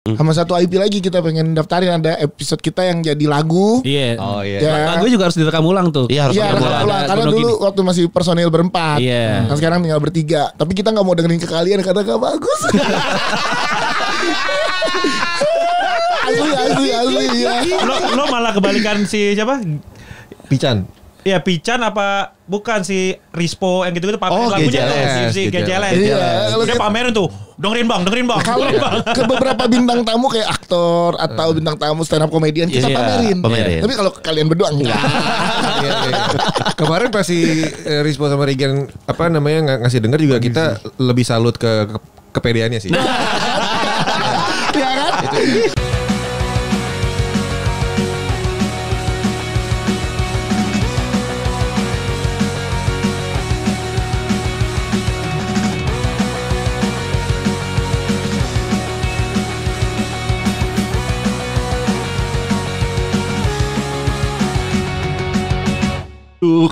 Sama satu IP lagi kita pengen daftarin, ada episode kita yang jadi lagu. Iya. Oh iya. Ya. Lagu juga harus direkam ulang tuh. Iya, harus Iya, rekam ulang. ulang. Karena Gunung dulu Kidul. waktu masih personil berempat. Iya. Nah, sekarang tinggal bertiga. Tapi kita nggak mau dengerin ke kalian karena gak bagus. asli ya. Lo malah kebalikan si siapa? Pican. Ya Pican apa bukan si Rispo yang gitu-gitu pamerin Oh, lagunya tuh, GJLS. si GJLS. Iya, Dia pamerin tuh. Dengerin bang. Kalau ke beberapa bintang tamu kayak aktor atau bintang tamu stand up komedian kita Iya, pamerin. Tapi kalau kalian berdua enggak. Iya. Kemarin pas si Rispo sama Regan apa namanya ngasih denger juga kita lebih salut ke kepedeannya sih. Ya kan?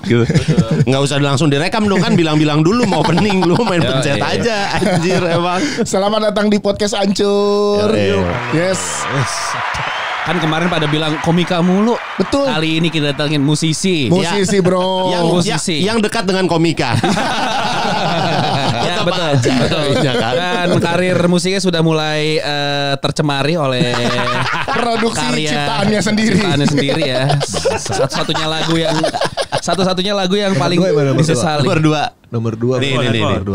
Gitu. Nggak usah langsung direkam dong, kan bilang-bilang dulu mau opening, lu main pencet aja anjir emang. Selamat datang di podcast Ancur. Yes. Kan kemarin pada bilang komika mulu. Betul. Kali ini kita datangin musisi. Musisi bro. musisi. yang dekat dengan komika. Ya betul. Betul. Iya kan? Dan karir musiknya sudah mulai tercemari oleh Produksi karya ciptaannya sendiri. Ciptaannya sendiri ya. Satu-satunya lagu yang paling disesali. Nomor 2. Nih.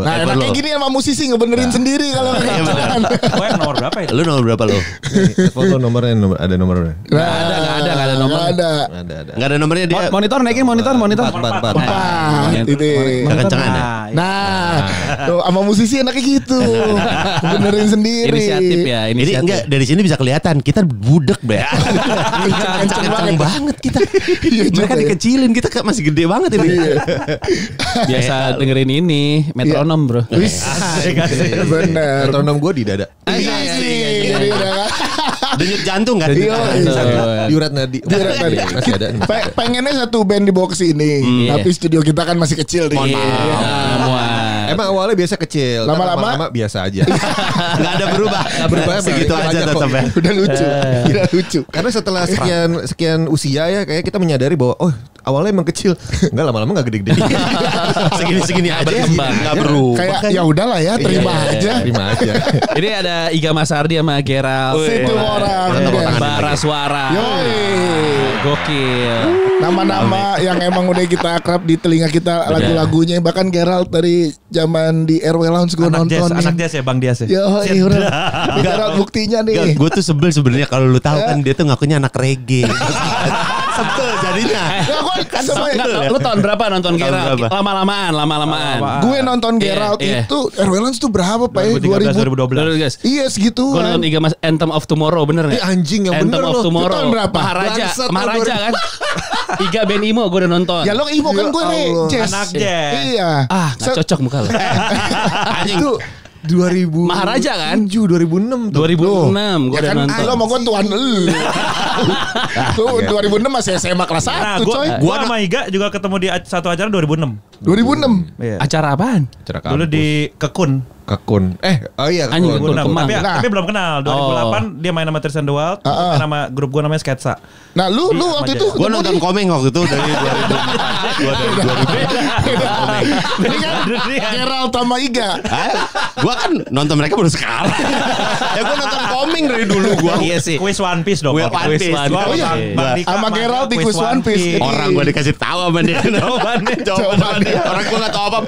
Nah enaknya gini sama musisi ngebenerin sendiri kalau Iya benar. Gue yang nomor berapa ya? Lu nomor berapa lu? Foto nomornya ada nomornya. Nggak ada nomor. Nggak ada. Ada. Enggak ada nomornya dia. Monitor naikin monitor. Empat. Itu. Kekencengan ya? Nah, tuh sama musisi enaknya gitu. Benerin sendiri. Inisiatif ya. Ini enggak, dari sini bisa kelihatan kita budek, Bre. banget. Kenceng banget kita. Iya juga Mereka ya. dikecilin, kita masih gede banget ini. Biasa dengerin ini metronom bro. Wis. Bener. Metronom gue di dada. Jadi udah kan. Denyut jantung kan? Iya. Diurat nadi. Masih ada. Pengennya satu band dibawa ke sini, tapi studio kita kan masih kecil nih. Emang awalnya biasa kecil. Lama-lama biasa aja. Enggak ada berubah. Enggak berubah segitu aja tetap ya. Udah lucu. Kira lucu. Karena setelah sekian usia ya kayak kita menyadari bahwa awalnya emang kecil. Enggak lama-lama enggak gede-gede. Segini-segini aja Berkembang. enggak berubah. Kayak ya udahlah ya, terima aja. Terima aja. Ini ada Iga Masardi sama Gerald. Situ orang. Bara suara. Yoi. Gokil. Nama-nama yang emang udah kita akrab di telinga kita, lagu-lagunya. Bahkan Gerald dari zaman di RW Lounge gue nonton. Anak jazz ya Bang Dias ya. Yo, Gerald buktinya nih. Gue tuh sebel sebenarnya kalau lu tahu kan dia tuh ngakunya anak reggae. Sebel jadinya. Lu tahun berapa nonton Gerald? berapa? Lama-lamaan. Gue nonton Gerald Iya. itu RW Lounge tuh berapa Pak ya? 2013 2012. Guys. Iya segitu Gue kan. nonton Iga Mas Anthem of Tomorrow, bener gak? Anjing yang Anthem bener of loh. Tomorrow. Itu tahun berapa? Bangsat, Maharaja kan? Iga Ben Imo gue udah nonton. Ya lo Imo kan gue nih jazz. Anak jazz. Iya. Gak cocok muka lo. Itu 2000 Maharaja kan? 2006 tuh. 2006 gue Ya udah kan nonton. lo mau gue tuan lu. Tuh 2006 masih SMA kelas 1 Nah, coy. gua sama Iga juga ketemu di satu acara 2006. 2006. Iya. Acara apaan? Dulu di Kekun. Kekun. Oh iya Anjing, Kekun. Kekun. Kemang. Tapi belum kenal. 2008 dia main sama Tristan The Wild, main sama grup gua namanya Sketsa. Nah lu waktu itu Gue nonton Komeng waktu itu dari 2000. ini kan Gerald sama Iga. Gue kan nonton mereka baru sekarang. Ya gue nonton Komeng dari dulu gue. Iya sih. Quiz One Piece dong. Quiz One Piece. Gua Oh iya. Bang Dika Sama Gerald di Quiz One Piece. Orang gue dikasih tahu sama dia. Jawabannya. Orang gue gak tahu apa.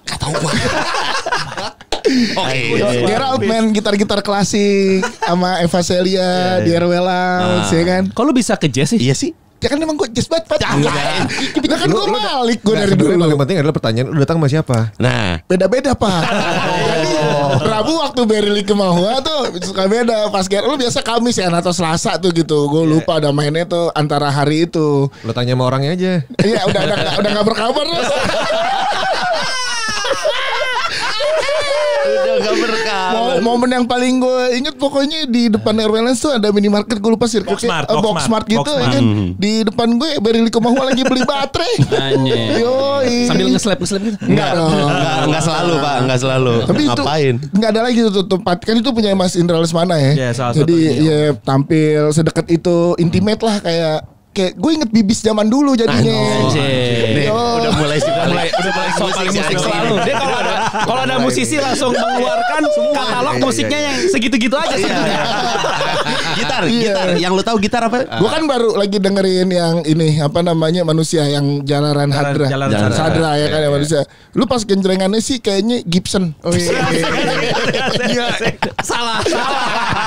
Gak tahu gue. Oke. Gerald main gitar-gitar klasik sama Eva Celia di RW Lounge ya kan. Kok lu bisa ke jazz sih? Iya sih. Ya kan emang gue jazz banget. Nah kan gue malik gue Nah, dari sebenarnya dulu. paling penting adalah pertanyaan lu datang sama siapa? Nah. Beda-beda Pak. Jadi Rabu waktu Berili ke Mahua tuh suka beda. Pas Gerald lu biasa Kamis ya atau Selasa tuh gitu. Gue lupa ada mainnya tuh antara hari itu. Lu tanya sama orangnya aja. Iya udah gak berkabar terus. Udah gak berkawan. Momen yang paling gue inget pokoknya di depan Airlines tuh ada minimarket, gue lupa sirkuitnya, Boxmart gitu ya kan. Di depan gue Berili Kemahua lagi beli baterai. Yoi. Sambil nge-slap gitu. Enggak selalu Pak, enggak selalu. Tapi itu ngapain? nggak ada lagi tuh tempat, kan itu punya Mas Indra Lesmana ya. Ya, salah Jadi satunya. ya tampil sedekat itu, intimate lah, kayak gue inget Bibis zaman dulu jadinya. Anjir. Nih, udah mulai Soal musik selalu. Dia kalau ada musisi langsung mengeluarkan katalog musiknya yang segitu-gitu aja sebenarnya. gitar. Yang lu tahu gitar apa? Gue kan baru lagi dengerin yang ini apa namanya, Manusia yang Jalanan Hadra. Jalanan Sadra ya kan ya Manusia. Lu pas genjrengannya sih kayaknya Gibson. Oh iya. Salah.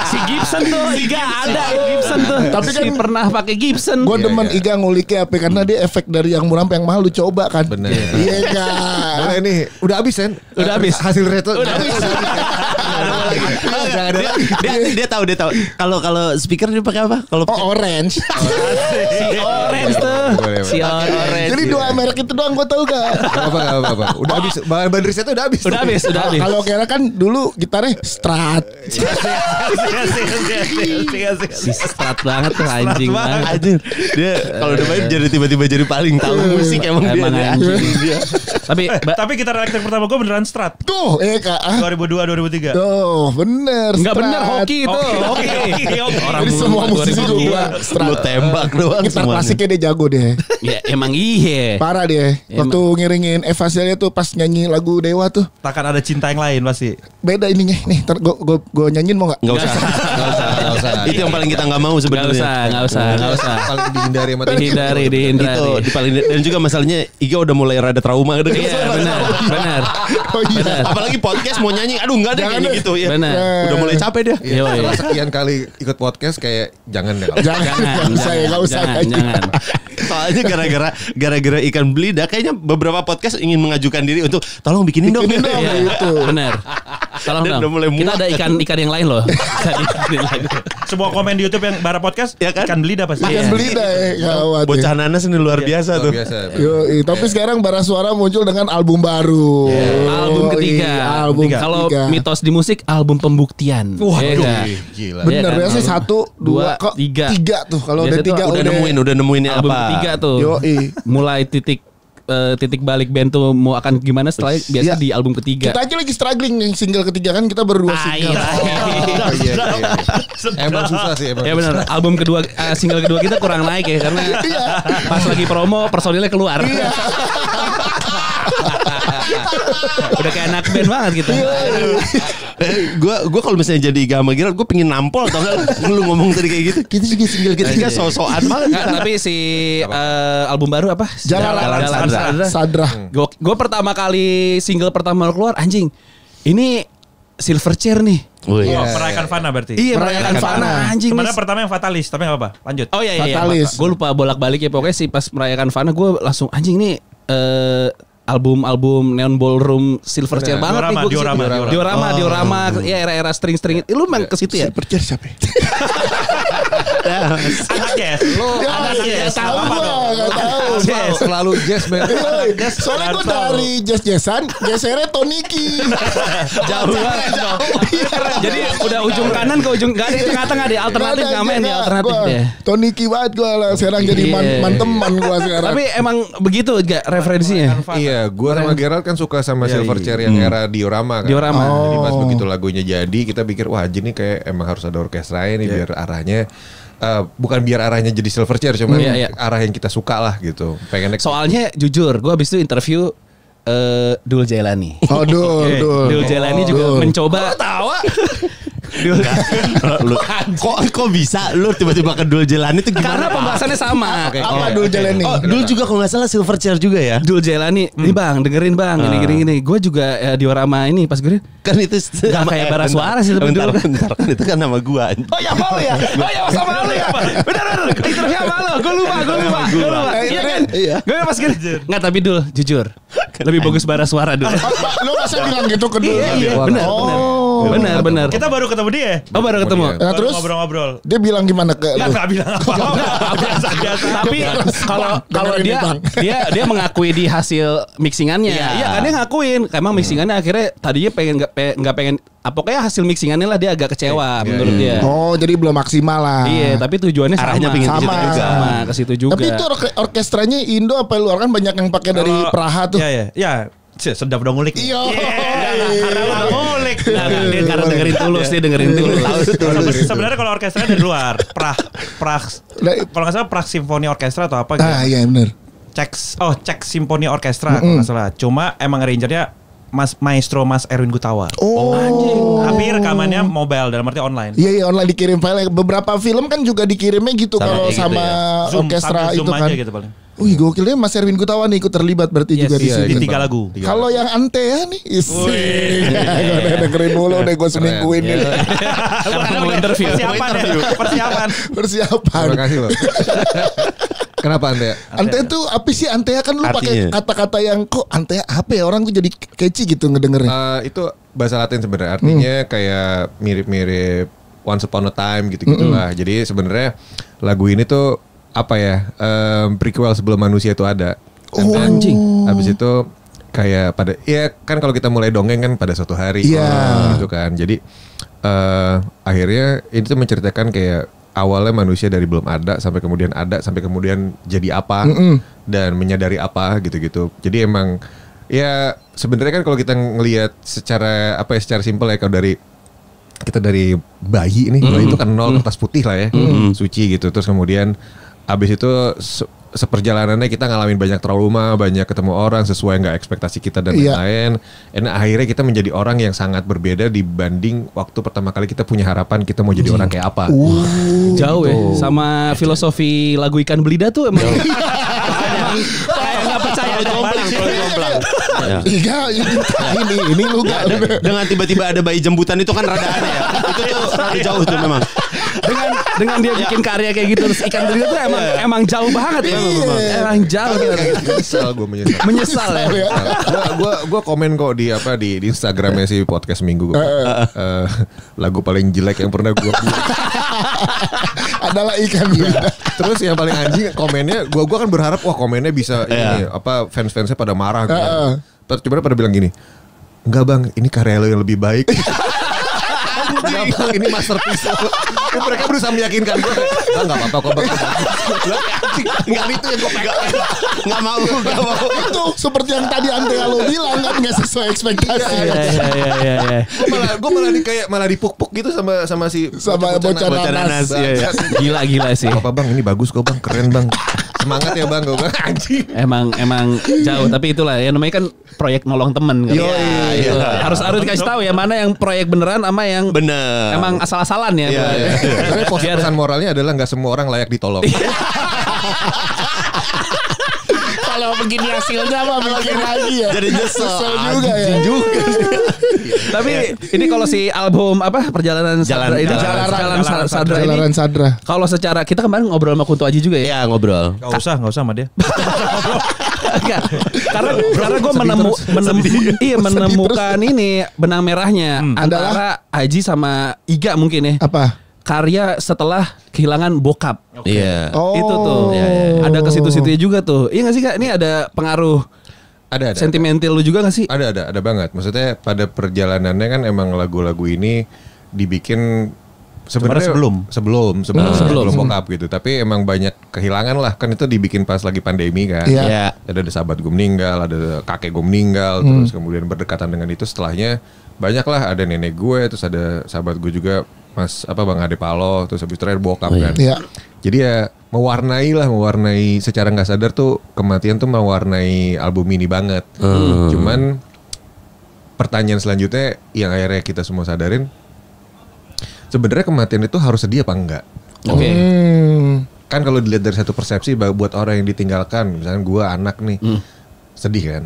Si Gibson tuh, Iga ada Gibson tuh. Tapi kan pernah pakai Gibson. Gue demen Iga nguliknya apa, karena dia efek dari yang murah sampai yang mahal lu coba kan. Bener. Iya kan. Nah, ini udah habis kan? Udah habis. Hasil retro. Udah habis. Dia tahu. Kalau speaker dia pakai apa? Kalau Orange. Si Orange tuh. Si Orange. Jadi dua merek itu doang gue tahu gak? Apa. Udah habis. Bahan risetnya udah habis. Udah habis. Kalau kira kan dulu gitarnya Strat. Si Strat banget tuh anjing banget. Anjir. Dia kalau udah main jadi tiba-tiba jadi paling tahu musik emang dia. Anjing. Tapi gitar elektrik pertama gue beneran Strat. Tuh, Kak. 2002 2003. Tuh, bener. Enggak Strat. bener, hoki itu. Hoki. Jadi semua musisi juga Strat. Lu tembak doang Gitar semuanya. klasiknya dia jago deh. Ya emang iya. Parah dia. Waktu ngiringin Eva Celia tuh pas nyanyi lagu Dewa tuh. Takkan ada cinta yang lain pasti. Beda ininya. Nih, gue nyanyiin mau gak? Enggak usah. Itu yang paling kita enggak mau sebenarnya. Enggak usah. Paling dihindari sama Dihindari. Itu di paling, dan juga masalahnya Iga udah mulai rada trauma gitu. Iya, benar. Oh iya. Apalagi podcast mau nyanyi, aduh enggak deh Jangan kayaknya deh. gitu ya. Benar. Udah mulai capek dia. Iya, setelah sekian kali ikut podcast kayak jangan deh. Jangan. Gak usah. Jangan. Soalnya gara-gara ikan belida kayaknya beberapa podcast ingin mengajukan diri untuk tolong bikinin dong. Bikinin dong. Iya, Gitu. benar. Tolong Dan dong. udah mulai Kita muak. ada ikan yang lain loh. Semua komen di YouTube yang bara podcast Ya kan? ikan belida pasti. Makan beli dah gawat. Bocah nanas ini luar biasa tuh. Biasa. Tapi sekarang Bara Suara muncul dengan album baru. Album ketiga. Album Kalau ketiga. mitos di musik, album pembuktian. Waduh, Iya, gila. Iya Bener kan? biasanya 1, 2, Dua, tiga. tuh. Kalau Biasa udah 3 tuh Udah nemuin album apa? ketiga tuh. Yoi. Mulai titik balik band tuh mau akan gimana setelah biasa Iya. di album ketiga. Kita aja lagi struggling nih single ketiga kan, kita baru 2 single. Iya. Emang susah sih emang. Ya benar, album kedua single kedua kita kurang naik ya karena pas lagi promo personilnya keluar. Udah kayak anak band banget gitu. Gue kalau misalnya jadi Iga sama Gerald, gue pengen nampol tau gak? Lu ngomong tadi kayak gitu. Kita juga single ketiga so-soan banget. Nggak, tapi si album baru apa? Jalan Sadra. Gue pertama kali single pertama keluar anjing. Ini Silverchair nih. Oh iya. Merayakan Fana berarti. Iya, merayakan Fana anjing. Sebenarnya pertama yang Fatalis, tapi enggak apa. Lanjut. Oh iya. Fatalis. Gue lupa bolak-balik ya, pokoknya sih pas merayakan Fana gue langsung anjing nih album Neon Ballroom Silverchair banget nih gue. Diorama. Ya era-era string-string. Lu emang ke situ ya? Silverchair siapa? Anak Jazz. Anak Jazz. Tahu gua, enggak tahu. Jazz, selalu jazz man. Soalnya gue dari jazz-jazzan gesernya Toniki. Jauh banget. Jadi udah ujung kanan ke ujung gak ada di tengah-tengah deh. Alternatif nggak main di alternatif deh. Toniki banget gue lah. Sekarang jadi man teman gue sekarang. Tapi emang begitu gak referensinya? Iya, gue sama Gerald kan suka sama Silverchair yang era diorama kan. Diorama. Jadi pas begitu lagunya jadi, kita pikir wah anjing nih kayak emang harus ada orkestranya nih biar arahnya bukan biar arahnya jadi Silverchair, cuman arah yang kita suka lah gitu. Pengen Soalnya jujur, gue abis itu interview Dul Jailani. Oh Dul Jailani juga mencoba. Tawa. Kok bisa lu tiba-tiba ke Dul Jailani itu gimana? Karena pembahasannya sama. Apa Dul Jailani? Oh, Dul juga kalau nggak salah Silverchair juga ya. Dul Jailani, nih bang, dengerin bang, gini. Gue juga diorama ini pas gue Kan itu Gak kayak bara suara sih tapi bentar, Dul. bentar, kan itu kan nama gua. Oh ya mau ya? Oh ya sama lu ya? Bener. Interview sama lu, gue lupa. Iya kan? Iya. Gue pas gini. Nggak tapi Dul, jujur. Lebih bagus bara suara Dul. Lo masa bilang gitu ke Dul? Iya, benar. Benar. Kita baru ketemu dia. Oh, baru ketemu. Nah, terus ngobrol-ngobrol. dia bilang gimana ke lu? Enggak bilang apa-apa. Biasa-biasa. Tapi kalau Dengerin dia mengakui di hasil mixingannya. Iya kan dia ngakuin. Emang mixingannya akhirnya tadinya nggak pengen pokoknya hasil mixingannya lah dia agak kecewa menurut dia. Oh, jadi belum maksimal lah. Iya, tapi tujuannya Arahnya pingin sama ke situ juga. Tapi itu orkestranya Indo apa luar, kan banyak yang pakai dari Praha tuh. Iya. Sedap dong ngulik. Iya. Karena udah ngulik. Dia karena dengerin tulus. Sebenarnya kalau orkestranya dari luar, Prah. Kalau nggak salah Prah Symphony Orchestra atau apa gitu. Iya benar. Czech Symphony Orchestra kalau nggak salah. Cuma emang arrangernya Maestro Mas Erwin Gutawa. Oh, anjing. Tapi rekamannya mobile dalam arti online. Iya online dikirim file. Beberapa film kan juga dikirimnya gitu kalau sama Zoom, orkestra itu kan. aja gitu paling. Wih, gokilnya Mas Erwin Gutawa nih ikut terlibat berarti juga di sini. Di 3 lagu. Kalau yang Antea nih, udah dengerin dulu deh gue seminggu ini. Mau interview. Persiapan. Terima kasih loh. Kenapa Antea? Antea tuh apa sih? Antea kan lu pakai kata-kata yang kok Antea apa ya, orang tuh jadi catchy gitu ngedengerin. Itu bahasa Latin sebenarnya, artinya kayak mirip-mirip Once Upon a Time gitu-gitulah. Jadi sebenarnya lagu ini tuh apa ya, prequel sebelum manusia itu ada. Anjing. Habis itu kayak pada, ya kan kalau kita mulai dongeng kan pada suatu hari gitu kan. Jadi akhirnya itu menceritakan kayak awalnya manusia dari belum ada sampai kemudian jadi apa dan menyadari apa gitu-gitu. Jadi emang ya sebenarnya kan kalau kita ngelihat secara simpel ya, kalau kita dari bayi nih, bayi itu kan nol, kertas putih lah ya, suci gitu. Terus kemudian abis itu seperjalanannya kita ngalamin banyak trauma, banyak ketemu orang sesuai nggak ekspektasi kita dan lain-lain. Dan akhirnya kita menjadi orang yang sangat berbeda dibanding waktu pertama kali kita punya harapan kita mau jadi orang kayak apa. Jauh ya sama filosofi lagu Ikan Belida tuh emang. Kayak nggak percaya jomblang. Iya, ini lu gak. Dengan tiba-tiba ada bayi jembutan itu kan rada aneh ya. Itu tuh rada jauh tuh memang. Dengan dia bikin karya kayak gitu, terus Ikan Belida tuh emang jauh banget ya. Emang jauh. Gue menyesal ya. Gue komen kok di Instagramnya si podcast Minggu. Lagu paling jelek yang pernah gue buat adalah Ikan Belida. Terus yang paling anjing komennya, gue kan berharap wah komennya bisa ini fans-fansnya pada marah gitu. Terus cuma pada bilang gini, enggak bang, ini karya lo yang lebih baik. Enggak bang, ini masterpiece. Mereka berusaha meyakinkan gue. Enggak apa-apa kok bang. Enggak itu yang gue pengen. Enggak mau. Itu seperti yang tadi Antea lo bilang kan, nggak sesuai ekspektasi. Gue malah dipuk-puk gitu sama si bocah nanas. Gila sih. Apa bang, ini bagus kok bang, keren bang. Semangat ya bang, gue bilang anjing. Emang jauh, tapi itulah ya namanya kan proyek nolong temen kan. Harus dikasih tahu ya mana yang proyek beneran sama yang bener. Emang asal-asalan ya. Tapi pesan moralnya adalah nggak semua orang layak ditolong. Kalau begini hasilnya mah mikir lagi ya. Jadi nyesel juga ya. Tapi ini kalau si album Perjalanan Sadra ini Jalanan Sadra. Kalau secara kita kemarin ngobrol sama Kunto Aji juga ya. Iya, ngobrol. Gak usah sama dia. Karena gue menemukan ini benang merahnya antara Aji sama Iga mungkin ya. Apa? Karya setelah kehilangan bokap. Iya. Itu tuh. Ada ke situ-situnya juga tuh. Iya gak sih Kak? Ini ada pengaruh ada sentimental lu juga gak sih? Ada banget. Maksudnya pada perjalanannya kan emang lagu-lagu ini dibikin sebenarnya sebelum bokap gitu. Tapi emang banyak kehilangan lah. Kan itu dibikin pas lagi pandemi kan. Iya. Ada sahabat gue meninggal, ada kakek gue meninggal, terus kemudian berdekatan dengan itu setelahnya banyak lah, ada nenek gue, terus ada sahabat gue juga Bang Ade Paloh, terus habis terakhir bokap kan. Iya. Jadi ya mewarnai secara nggak sadar tuh kematian tuh mewarnai album ini banget. Cuman pertanyaan selanjutnya yang akhirnya kita semua sadarin, sebenarnya kematian itu harus sedih apa enggak? Oke. Kan kalau dilihat dari satu persepsi buat orang yang ditinggalkan, misalnya gue anak nih, sedih kan.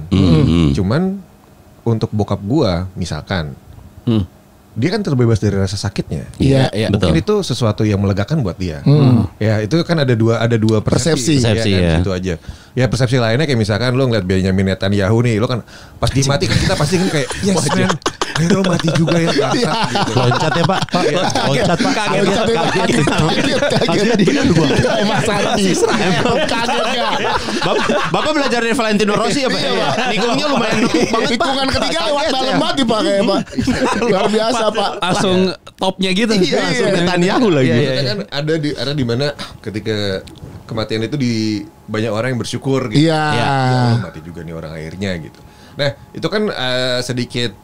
Cuman untuk bokap gue misalkan, dia kan terbebas dari rasa sakitnya. Iya, mungkin betul. itu sesuatu yang melegakan buat dia. Ya itu kan ada dua persepsi ya. Gitu aja. Ya persepsi lainnya kayak misalkan lo ngeliat Benyamin Netanyahu nih, lo kan pas dia mati kan kita pasti kan kayak yes man, akhirnya lo mati juga ya ternyata gitu. Loncat ya Pak. Loncat Pak. Kaget. Mas Andi. Kaget gak? Bapak belajar dari Valentino Rossi ya Pak? Nikungnya lumayan nekuk banget Pak. Tikungan ketiga lewat dalam mati Pak kayak Pak. Luar biasa Pak. Langsung topnya gitu. Langsung Netanyahu lagi. Kita kan ada di mana ketika kematian itu di banyak orang yang bersyukur gitu. Iya. Ya Allah, mati juga nih orang akhirnya gitu. Nah, itu kan sedikit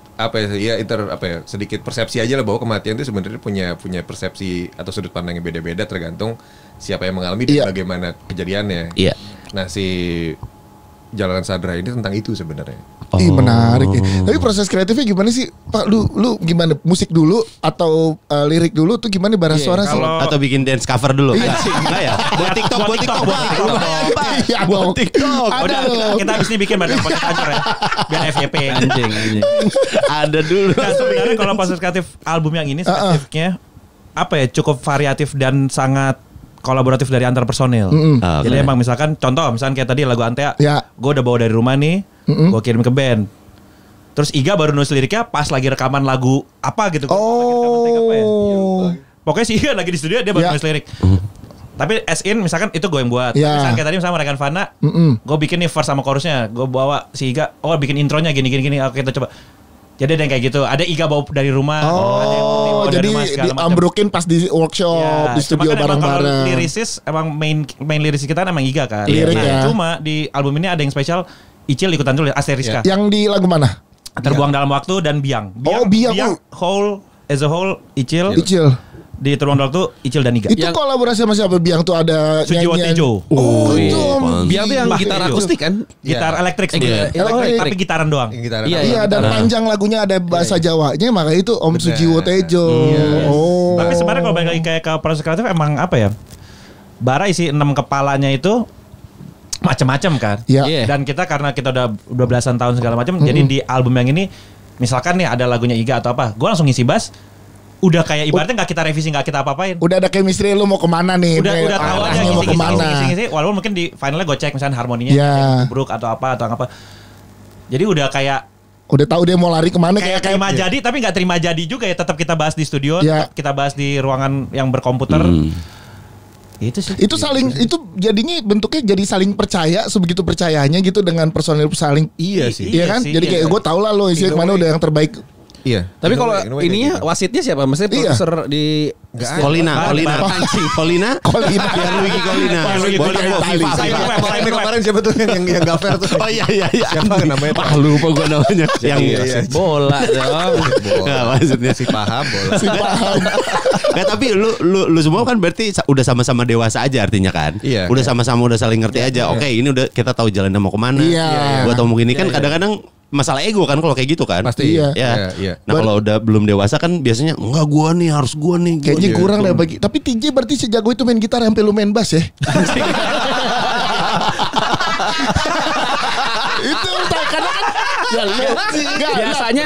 sedikit persepsi aja lah bahwa kematian itu sebenarnya punya persepsi atau sudut pandang yang beda-beda tergantung siapa yang mengalami dan bagaimana kejadiannya. Iya. Nah, si Jalanan Sadra ini tentang itu sebenarnya. Ih menarik ya. Tapi proses kreatifnya gimana sih Pak? Lu gimana? Musik dulu atau lirik dulu tuh gimana bara suara sih? Atau bikin dance cover dulu? Enggak ya? Buat TikTok. Iya dong. TikTok. Ada loh. Kita habis ini bikin badan podcast ancur ya. Biar FYP. Anjing. Ada dulu. Nah, sebenarnya kalau proses kreatif album yang ini spesifiknya cukup variatif dan sangat kolaboratif dari antar personil. Jadi emang misalkan kayak tadi lagu Antea, gue udah bawa dari rumah nih, gue kirim ke band. Terus Iga baru nulis liriknya pas lagi rekaman lagu apa gitu. Pokoknya si Iga lagi di studio dia baru nulis lirik. Tapi as in misalkan itu gue yang buat. Misalkan kayak tadi misalnya Rekan Fana, gue bikin nih verse sama chorusnya, gue bawa si Iga, bikin intronya gini. Oke kita coba. Jadi ada yang kayak gitu. Ada Iga bawa dari rumah. Ada yang bawa jadi dari rumah, diambrokin pas di workshop di studio bareng-bareng. Kalau lirisis emang main lirisis kita emang Iga kan. Lirik ya. Cuma di album ini ada yang spesial. Icil ikutan tulis Asteriska. Yang di lagu mana? Terbuang dalam waktu dan Biang. Biang. Whole as a whole Icil. Di Terbuang dalam waktu Icil dan Iga. Itu kolaborasi sama siapa? Biang tuh ada Sujiwo Tejo. Itu Biang tuh yang gitar akustik kan? Gitar elektrik tapi gitaran doang. Iya, dan panjang lagunya ada bahasa Jawanya, makanya itu Om Sujiwo Tejo. Tapi sebenarnya kalau balik lagi kayak ke proses kreatif emang Bara isi 6 kepalanya itu macam-macam kan. Dan kita karena kita udah belasan tahun segala macam, jadi di album yang ini misalkan nih ada lagunya Iga atau apa, gue langsung ngisi bass. Udah kayak ibaratnya nggak kita revisi, nggak kita apa-apain. Udah ada chemistry, lu mau kemana nih? Udah tahu aja ngisi. Walaupun mungkin di finalnya gue cek misalnya harmoninya buruk atau apa. Jadi udah kayak udah tahu dia mau lari kemana, kayak terima jadi tapi nggak terima jadi juga ya. Tetap kita bahas di studio, tetap kita bahas di ruangan yang berkomputer. Itu sih. Itu jadinya bentuknya jadi saling percaya, sebegitu percayanya gitu dengan personil saling. Iya sih. Iya kan? Jadi kayak gue tau lah lo isinya kemana udah yang terbaik. Iya. Tapi kalau ininya wasitnya siapa? Maksudnya produser di Kolina. Pierluigi Kolina. Kemarin siapa tuh yang gafer tuh? Oh iya. Siapa namanya? Lupa gue namanya. Yang bola dong. Enggak, maksudnya si paham bola. Nggak, tapi lu semua kan berarti udah sama-sama dewasa aja artinya kan? Iya. Udah sama-sama udah saling ngerti aja. Oke, ini udah kita tahu jalannya mau kemana. Iya. Buat ngomong gini kan kadang-kadang masalah ego kan kalau kayak gitu kan. Pasti. Iya. Nah kalau udah belum dewasa kan biasanya enggak gua nih harus gua nih. Kayaknya kurang deh bagi. Tapi TJ berarti sejago itu main gitar sampai lu main bass ya. Itu karena kan biasanya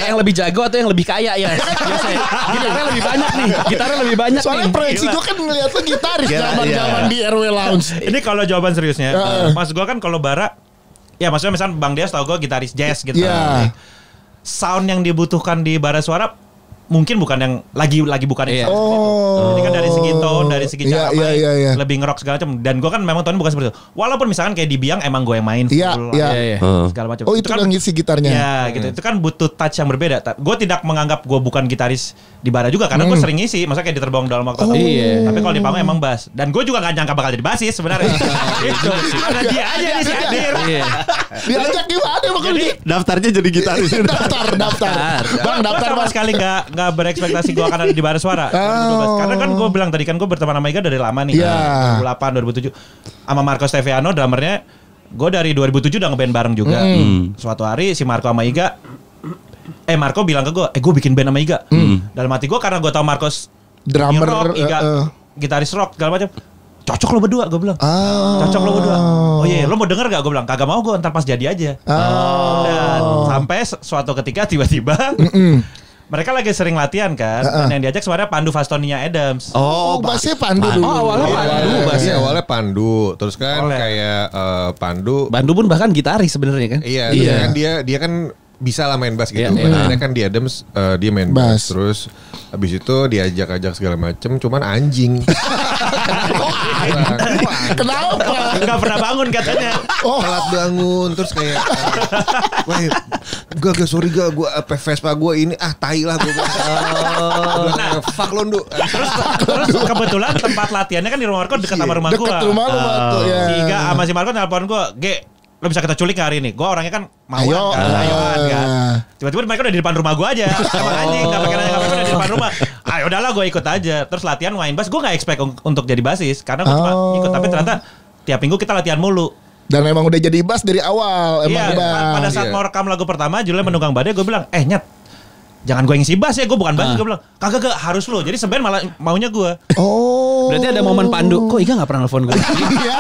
yang lebih jago atau yang lebih kaya ya. Biasanya gitarnya lebih banyak nih. Soalnya proyeksi gue kan ngeliat lu gitaris zaman-zaman di RW Lounge. Ini kalau jawaban seriusnya, mas gue kan kalau Bara, ya maksudnya misalnya Bang Dias tau gue gitaris jazz gitu. Sound yang dibutuhkan di Bara Suara mungkin bukan yang lagi bukan yang jadi kan dari segi tone, dari segi cara main lebih ngerok segala macam. Dan gue kan memang tone bukan seperti itu. Walaupun misalkan kayak di Biang emang gue yang main full segala macam. Oh itu kan ngisi gitarnya. Ya gitu. Itu kan butuh touch yang berbeda. Gue tidak menganggap gue bukan gitaris di Bara juga karena gue sering ngisi. Maksudnya kayak di Terbuang dalam waktu. Tapi kalau di panggung emang bass. Dan gue juga gak nyangka bakal jadi bassis sebenarnya. Itu karena dia aja nih si Adir. Diajak gimana bakal daftarnya jadi gitaris. Daftar. Bang daftar sama sekali nggak berekspektasi gue akan ada di Bara Suara. Karena kan gue bilang tadi kan gue berteman sama Iga dari lama nih. 2008, 2007 sama Marco Steviano drummernya. Gue dari 2007 udah ngeband bareng juga. Suatu hari si Marco sama Iga, Marco bilang ke gue, gue bikin band sama Iga. Dalam hati gue karena gue tau Marcos drummer rock, Iga gitaris rock segala macam. Cocok lo berdua, gue bilang. Cocok lo berdua. Oh iya, lo mau denger gak? Gue bilang, kagak mau gue, ntar pas jadi aja. Dan sampai suatu ketika tiba-tiba mereka lagi sering latihan kan. Dan yang diajak sebenarnya Pandu Fastoninya Adams. Bassnya Pandu dulu. Awalnya Pandu. Bassnya awalnya Pandu. Terus kan kayak Pandu pun bahkan gitaris sebenarnya kan. Iya. Kan dia kan bisa lah main bass gitu. Iya, iya. Akhirnya kan di Adams dia main bass. Terus habis itu diajak-ajak segala macem, cuman anjing. Kenapa? Enggak pernah bangun katanya. Telat bangun terus kayak wah gak sorry gue Vespa gue ini tai lah gue. Fuck lo Ndu. Terus kebetulan tempat latihannya kan di rumah Marco dekat sama rumah gua. Dekat rumah lu Marco ya. Tiga sama si Marco nelpon gua, "Ge, lo bisa kita culik hari ini?" Gue orangnya kan mauan kan, ayoan kan. Tiba-tiba mereka udah di depan rumah gue aja. Emang anjing gak pakai nanya udah di depan rumah. Ayo udahlah gue ikut aja. Terus latihan main bass. Gue gak expect untuk jadi basis karena gue cuma ikut. Tapi ternyata tiap minggu kita latihan mulu. Dan emang udah jadi bass dari awal. Iya, pada saat mau rekam lagu pertama Julia menunggang badai, gue bilang, Nyet, jangan gue ngisi bass ya, gue bukan bass. Gue bilang, kagak harus lo. Jadi sebenarnya malah maunya gue. Berarti ada momen Pandu, kok Iga gak pernah nelfon gue? Iya.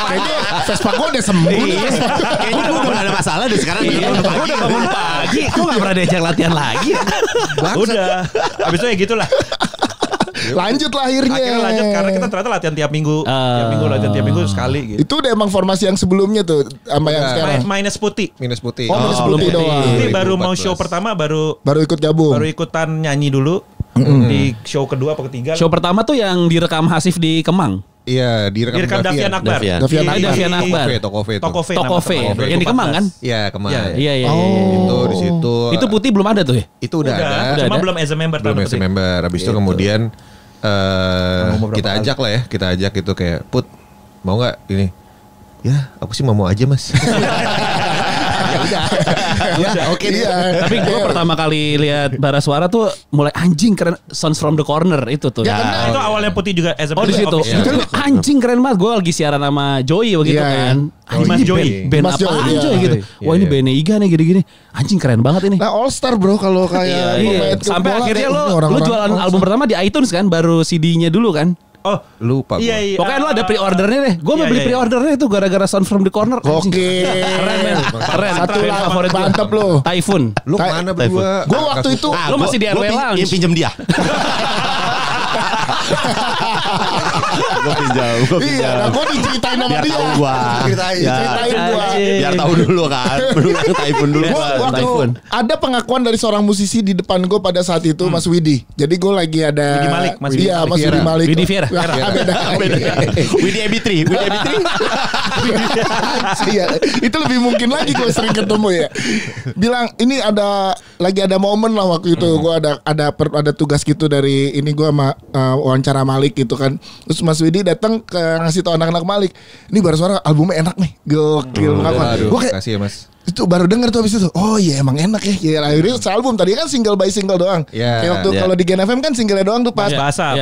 Kayaknya Vespa gue udah sembuh. Kayaknya gue gak ada masalah deh sekarang. Gue udah bangun pagi, kok gak pernah diajak latihan lagi? Udah. Abis itu ya gitulah. Lanjut lah akhirnya. Akhirnya lanjut karena kita ternyata latihan tiap minggu. Latihan tiap minggu sekali gitu. Itu udah emang formasi yang sebelumnya tuh sama yang sekarang. Minus putih. Minus putih. Minus putih doang. Ini baru mau show pertama baru ikut gabung. Baru ikutan nyanyi dulu. Di show kedua apa ketiga. Show pertama tuh yang direkam Hasif di Kemang. Iya, direkam Davian Akbar. Davian Akbar. Toko V. Yang di Kemang kan? Iya, Kemang. Iya. Itu di situ. Itu putih belum ada tuh ya? Itu udah ada. Cuma belum as a member. Belum as a member. Habis itu kemudian kita ajak lah ya, kita ajak itu kayak Put mau nggak ini? Ya aku sih mau aja mas. Ya, oke dia. Tapi gue pertama kali lihat Bara Suara tuh mulai anjing keren, Sounds from the Corner itu tuh. Ya, karena itu awalnya putih juga as a di situ. Anjing keren banget. Gue lagi siaran sama Joey begitu kan. Mas Joey. Band apaan Joey gitu. Wah ini bandnya Iga nih gini-gini. Anjing keren banget ini. Nah All Star bro kalau kayak sampai akhirnya lo jualan album pertama di iTunes kan, baru CD-nya dulu kan. Oh lupa gue. Iya. Pokoknya lo ada pre-ordernya deh. Gue mau beli pre-ordernya itu gara-gara Sound from the Corner. Oke. Keren men. Keren. Satu band favorit gue. mantep lo. Typhoon. Lu mana berdua? Gue waktu itu Lu masih di RW Lounge. Yang pinjem dia. Gue pinjam. Iya, nah gue diceritain sama Biar dia. tahu gua. Ceritain gua. Biar tahu dulu kan. Typhoon dulu. Waktu ada pengakuan dari seorang musisi di depan gue pada saat itu Mas Widi. Jadi gue lagi ada Widi Malik, Mas Iya, Mas Widi Malik. Widi Viera. Beda. Widi Ebitri. Iya, itu lebih mungkin lagi gue sering ketemu ya. Bilang ini lagi ada momen lah waktu itu gue ada tugas gitu dari ini gue sama wawancara Malik gitu kan. Terus Mas Widi datang ke ngasih tau anak-anak Malik, ini Bara Suara albumnya enak nih, gokil. Gue kayak kasih ya mas. itu baru denger tuh habis itu. Oh iya emang enak ya. Ya akhirnya sealbum tadi kan single by single doang. Kayak waktu kalau di Gen FM kan singlenya doang tuh pas bahasa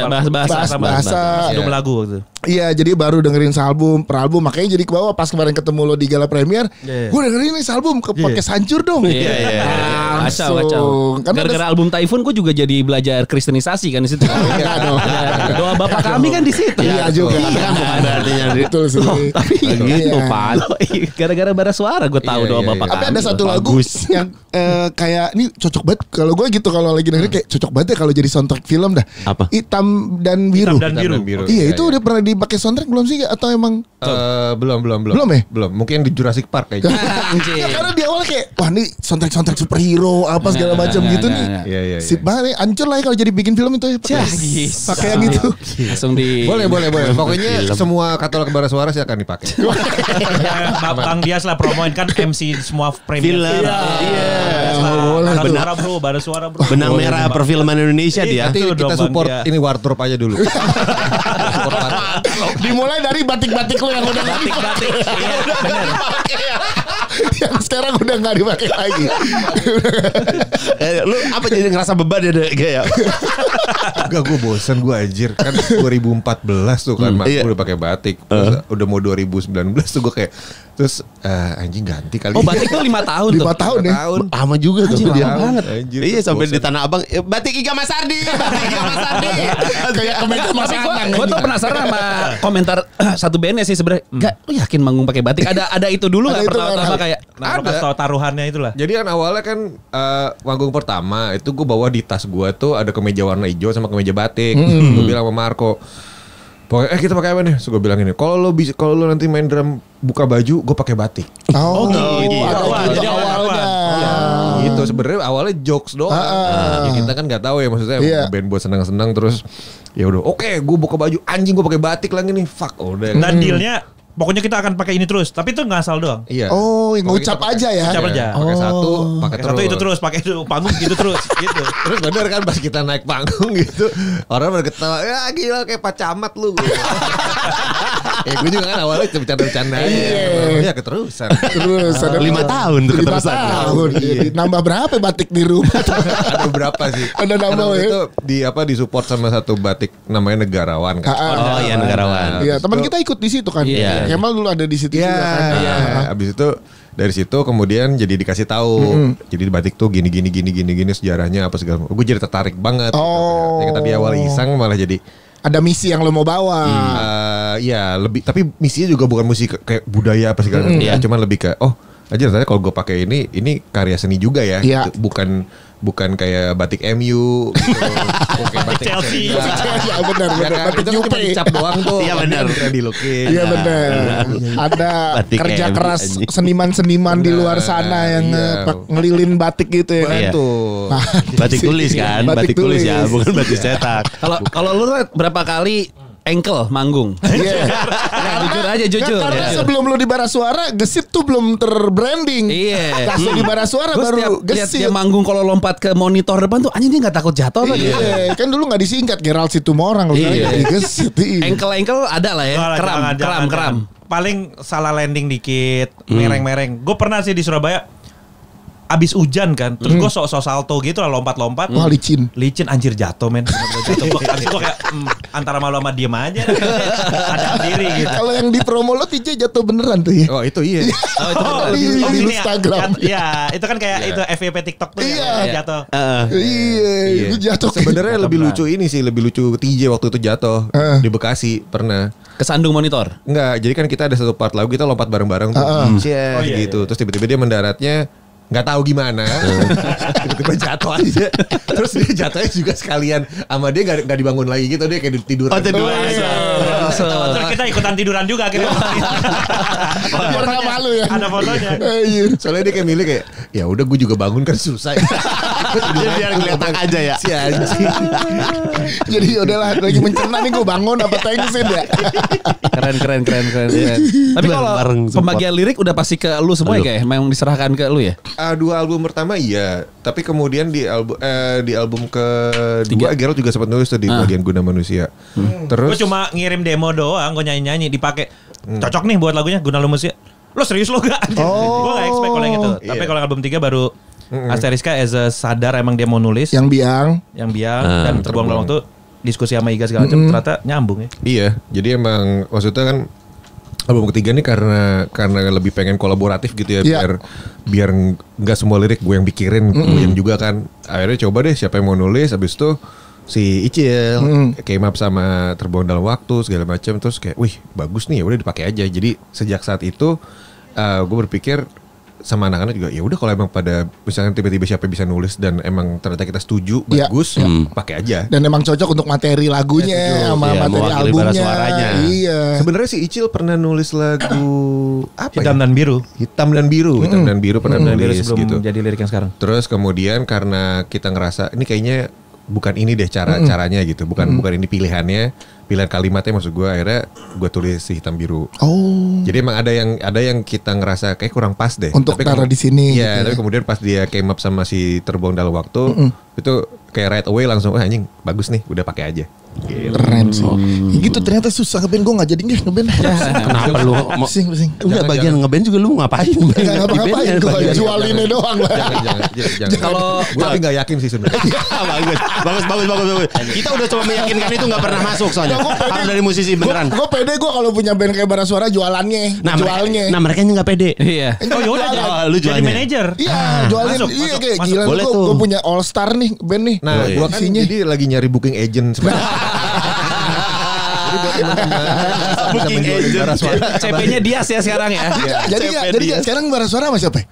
sebelum lagu gitu. Iya, jadi baru dengerin sealbum per album, makanya jadi ke bawah pas kemarin ketemu lo di gala premier. Gue dengerin nih sealbum pakai sancur dong. Kacau. Gara-gara album Typhoon gue juga jadi belajar kristenisasi kan di situ. Doa Bapak kami kan di situ. Iya juga. Betul sih. Tapi gitu Pak. Gara-gara Bara Suara gue tahu doa Bapak kami. Tapi ada satu lagu yang kayak ini cocok banget kalau gue gitu, kalau lagi dengerin kayak cocok banget ya kalau jadi soundtrack film dah. Apa? Hitam dan Biru. Iya, itu udah pernah dipakai soundtrack belum sih atau emang belum ya? Belum, mungkin di Jurassic Park kayaknya. Karena di awal kayak wah nih soundtrack superhero apa segala macam gitu nih. Iya. Sip banget nih, hancur lah kalau jadi bikin film itu ya. Pakai yang itu. Langsung di Boleh. Pokoknya semua katalog Bara Suara sih akan dipakai. Bang Dias lah promoin kan MC semua premier. Bara Suara bro. Benang merah perfilman Indonesia dia. Nanti kita support ini wardrobe aja dulu. Dimulai dari batik-batik lo yang udah Batik. yang sekarang udah nggak dipakai lagi. Lu apa jadi ngerasa beban ya kayak? Enggak, gue bosan gue anjir. Kan 2014 tuh kan gue udah pakai batik. Terus udah mau 2019 tuh gue kayak terus anjing ganti kali. Oh, batik tuh 5 tahun tuh. 5 tahun ya. Lama juga tuh dia. banget. Anjir, Iya sampai di Tanah Abang batik Iga Mas Ardi. Kayak kemeja Mas Anang. Gue tuh penasaran sama komentar satu bandnya sih sebenarnya. Enggak, lu yakin manggung pakai batik? Ada itu dulu enggak pertama kayak Nah, tahu taruhannya itulah. Jadi kan awalnya kan manggung pertama itu gue bawa di tas gue tuh ada kemeja warna hijau sama kemeja batik. Gue bilang sama Marco, Pokoknya kita pakai apa nih? So gue bilang ini. Kalau lo nanti main drum buka baju, gue pakai batik. Oh, gitu. Jadi awalnya. Gitu sebenarnya awalnya jokes doang. Ya kita kan nggak tahu ya maksudnya band buat senang-senang terus ya udah oke, gue buka baju anjing gue pakai batik lagi nih. Fuck udah. Dan dealnya pokoknya kita akan pakai ini terus. Tapi itu nggak asal doang. Iya. Oh, ngucap aja ya. Ucap aja. Pakai satu, pakai terus. Satu itu terus, pakai itu panggung gitu terus gitu. Terus bener kan pas kita naik panggung gitu orang pada ketawa, ya gila kayak Pak Camat lu. Gue juga kan awalnya bercanda-bercanda aja. Ya keterusan. Terus ada 5 tahun tuh 5 keterusan. tahun. Nambah berapa batik di rumah? Ada berapa sih? Ada nambah Karena ya. itu di support sama satu batik namanya Negarawan kan. Oh iya negarawan. Iya, teman kita ikut di situ kan. Iya. Kemal dulu ada di situ juga kan. Iya. Abis itu dari situ kemudian jadi dikasih tahu. Jadi batik tuh gini sejarahnya apa segala macam. Gue jadi tertarik banget. Oh. Yang tadi awal iseng malah jadi Ada misi yang lo mau bawa. ya lebih tapi misinya juga bukan musik kayak budaya apa segala macam. Cuman lebih ke aja ternyata kalau gue pakai ini karya seni juga ya. Iya. Gitu. Bukan kayak batik MU gitu. Kayak batik Chelsea. Iya benar. Batik Itu kan Jupe. cuma dicap doang tuh. Iya, benar. Bukan dilukis. Iya benar. Ada Batik kerja kayak keras anjing. seniman-seniman di luar sana yang Iya. ngelilin batik gitu ya. Iya. Betul. Batik tulis kan, batik tulis ya, bukan batik cetak. Kalau lu Red, berapa kali ankle manggung? Iya. Jujur aja. Karena Ya. sebelum lo di Bara Suara, Gesit tuh belum terbranding. Iya. Langsung di Bara Suara Gue baru setiap lihat Gesit. dia manggung kalau lompat ke monitor depan tuh anjing dia nggak takut jatuh apa gitu. Iya, kan dulu nggak disingkat Gerald Situmorang lo Iya. di Gesit. Iya. Ankle ada lah ya. Jangan, Kram. jangan. Paling salah landing dikit, mereng-mereng. Gue pernah sih di Surabaya abis hujan kan, terus gue sok-sok salto gitu lah, lompat-lompat. Wah, licin. Licin anjir jatuh men. Jatuh. Abis itu kayak antara malu sama diem aja. Ada diri gitu. Kalau yang di promo lo TJ jatuh beneran tuh ya. Oh itu iya. Di ini Instagram. Ya, itu kan kayak itu FYP TikTok tuh Iya. ya, jatuh. Iya, itu jatuh. Sebenarnya lebih lucu ini sih, lebih lucu TJ waktu itu jatuh di Bekasi pernah. Kesandung monitor. Enggak, jadi kan kita ada satu part lagu kita lompat bareng-bareng tuh. Oh, iya, gitu. Terus tiba-tiba dia mendaratnya nggak tahu gimana, tiba-tiba jatuh aja. Terus dia jatuhnya juga sekalian sama dia nggak dibangun lagi gitu, dia kayak tidur. Oh, tidur aja. Terus kita ikutan tiduran juga akhirnya. Biar nggak malu ya. Ada fotonya. Iya. Soalnya dia kayak milih kayak, ya udah gue juga bangun kan susah. Jadi biar kelihatan aja ya. Si anjing. Jadi udahlah lagi mencerna nih gue bangun apa thanksin ya. Keren. Tapi kalau Bareng support. pembagian lirik udah pasti ke lu semua ya kayak memang diserahkan ke lu ya. 2 album pertama iya, tapi kemudian di album kedua Gerald juga sempat nulis tuh di bagian Guna Manusia. Terus Gue cuma ngirim demo doang, gue nyanyi-nyanyi dipakai. Cocok nih buat lagunya Guna Manusia. Lo serius lo gak? Gue gak expect kalau yang itu. Tapi kalau album 3 baru Asteriska as a sadar emang dia mau nulis. Yang biang. Dan terbuang dalam waktu diskusi sama Iga segala macam ternyata nyambung ya. iya, jadi emang maksudnya kan album ketiga nih karena lebih pengen kolaboratif gitu ya, Iya. biar nggak semua lirik gue yang pikirin, gue yang juga kan. Akhirnya coba deh siapa yang mau nulis, habis itu si Icil came up sama Terbuang Dalam Waktu segala macam, terus kayak wih bagus nih, ya udah dipakai aja. Jadi sejak saat itu gue berpikir sama anak-anak juga ya udah kalau emang pada misalnya tiba-tiba siapa yang bisa nulis dan emang ternyata kita setuju Iya. bagus, pakai aja. Dan emang cocok untuk materi lagunya sama Iya, materi mewakili bara albumnya. suaranya. Iya. Sebenarnya si Icil pernah nulis lagu apa Hitam ya? dan Biru. Hitam dan Biru pernah Hitam dan Biru nulis sebelum gitu. jadi lirik yang sekarang. Terus kemudian karena kita ngerasa ini kayaknya bukan ini deh caranya gitu, bukan ini pilihan kalimatnya, maksud gue akhirnya gue tulis si Hitam Biru. Oh. Jadi emang ada yang kita ngerasa kayak kurang pas deh. Untuk taruh di sini. Iya, gitu tapi kemudian pas dia came up sama si Terbuang Dalam Waktu itu kayak right away langsung anjing bagus nih, udah pakai aja. Gitu. Keren sih. Gitu ternyata susah ngeband, gue gak jadi ngeband. Kenapa lu mau Pusing. Enggak, bagian ngeband juga lu ngapain? Gak ngapa-ngapain, gue jualinnya doang lah. Jangan. Kalau gue tapi nggak yakin sih sebenarnya. bagus. Kita udah coba meyakinkan itu nggak pernah masuk soalnya. Harus dari musisi beneran. Gue pede gue kalau punya band kayak Bara Suara jualannya. Jualnya. Nah mereka nggak pede. iya. Oh yaudah lu jadi jualnya. manajer. Iya, jualin. Masuk, Iya masuk, kayak masuk. gila. Boleh tuh. Gue punya All Star nih band nih. Nah, gue kan Isinya. jadi lagi nyari booking agent sebenarnya. Jadi buat teman-teman Booking agent. CP-nya Dias ya sekarang ya. Jadi sekarang Bara Suara sama siapa?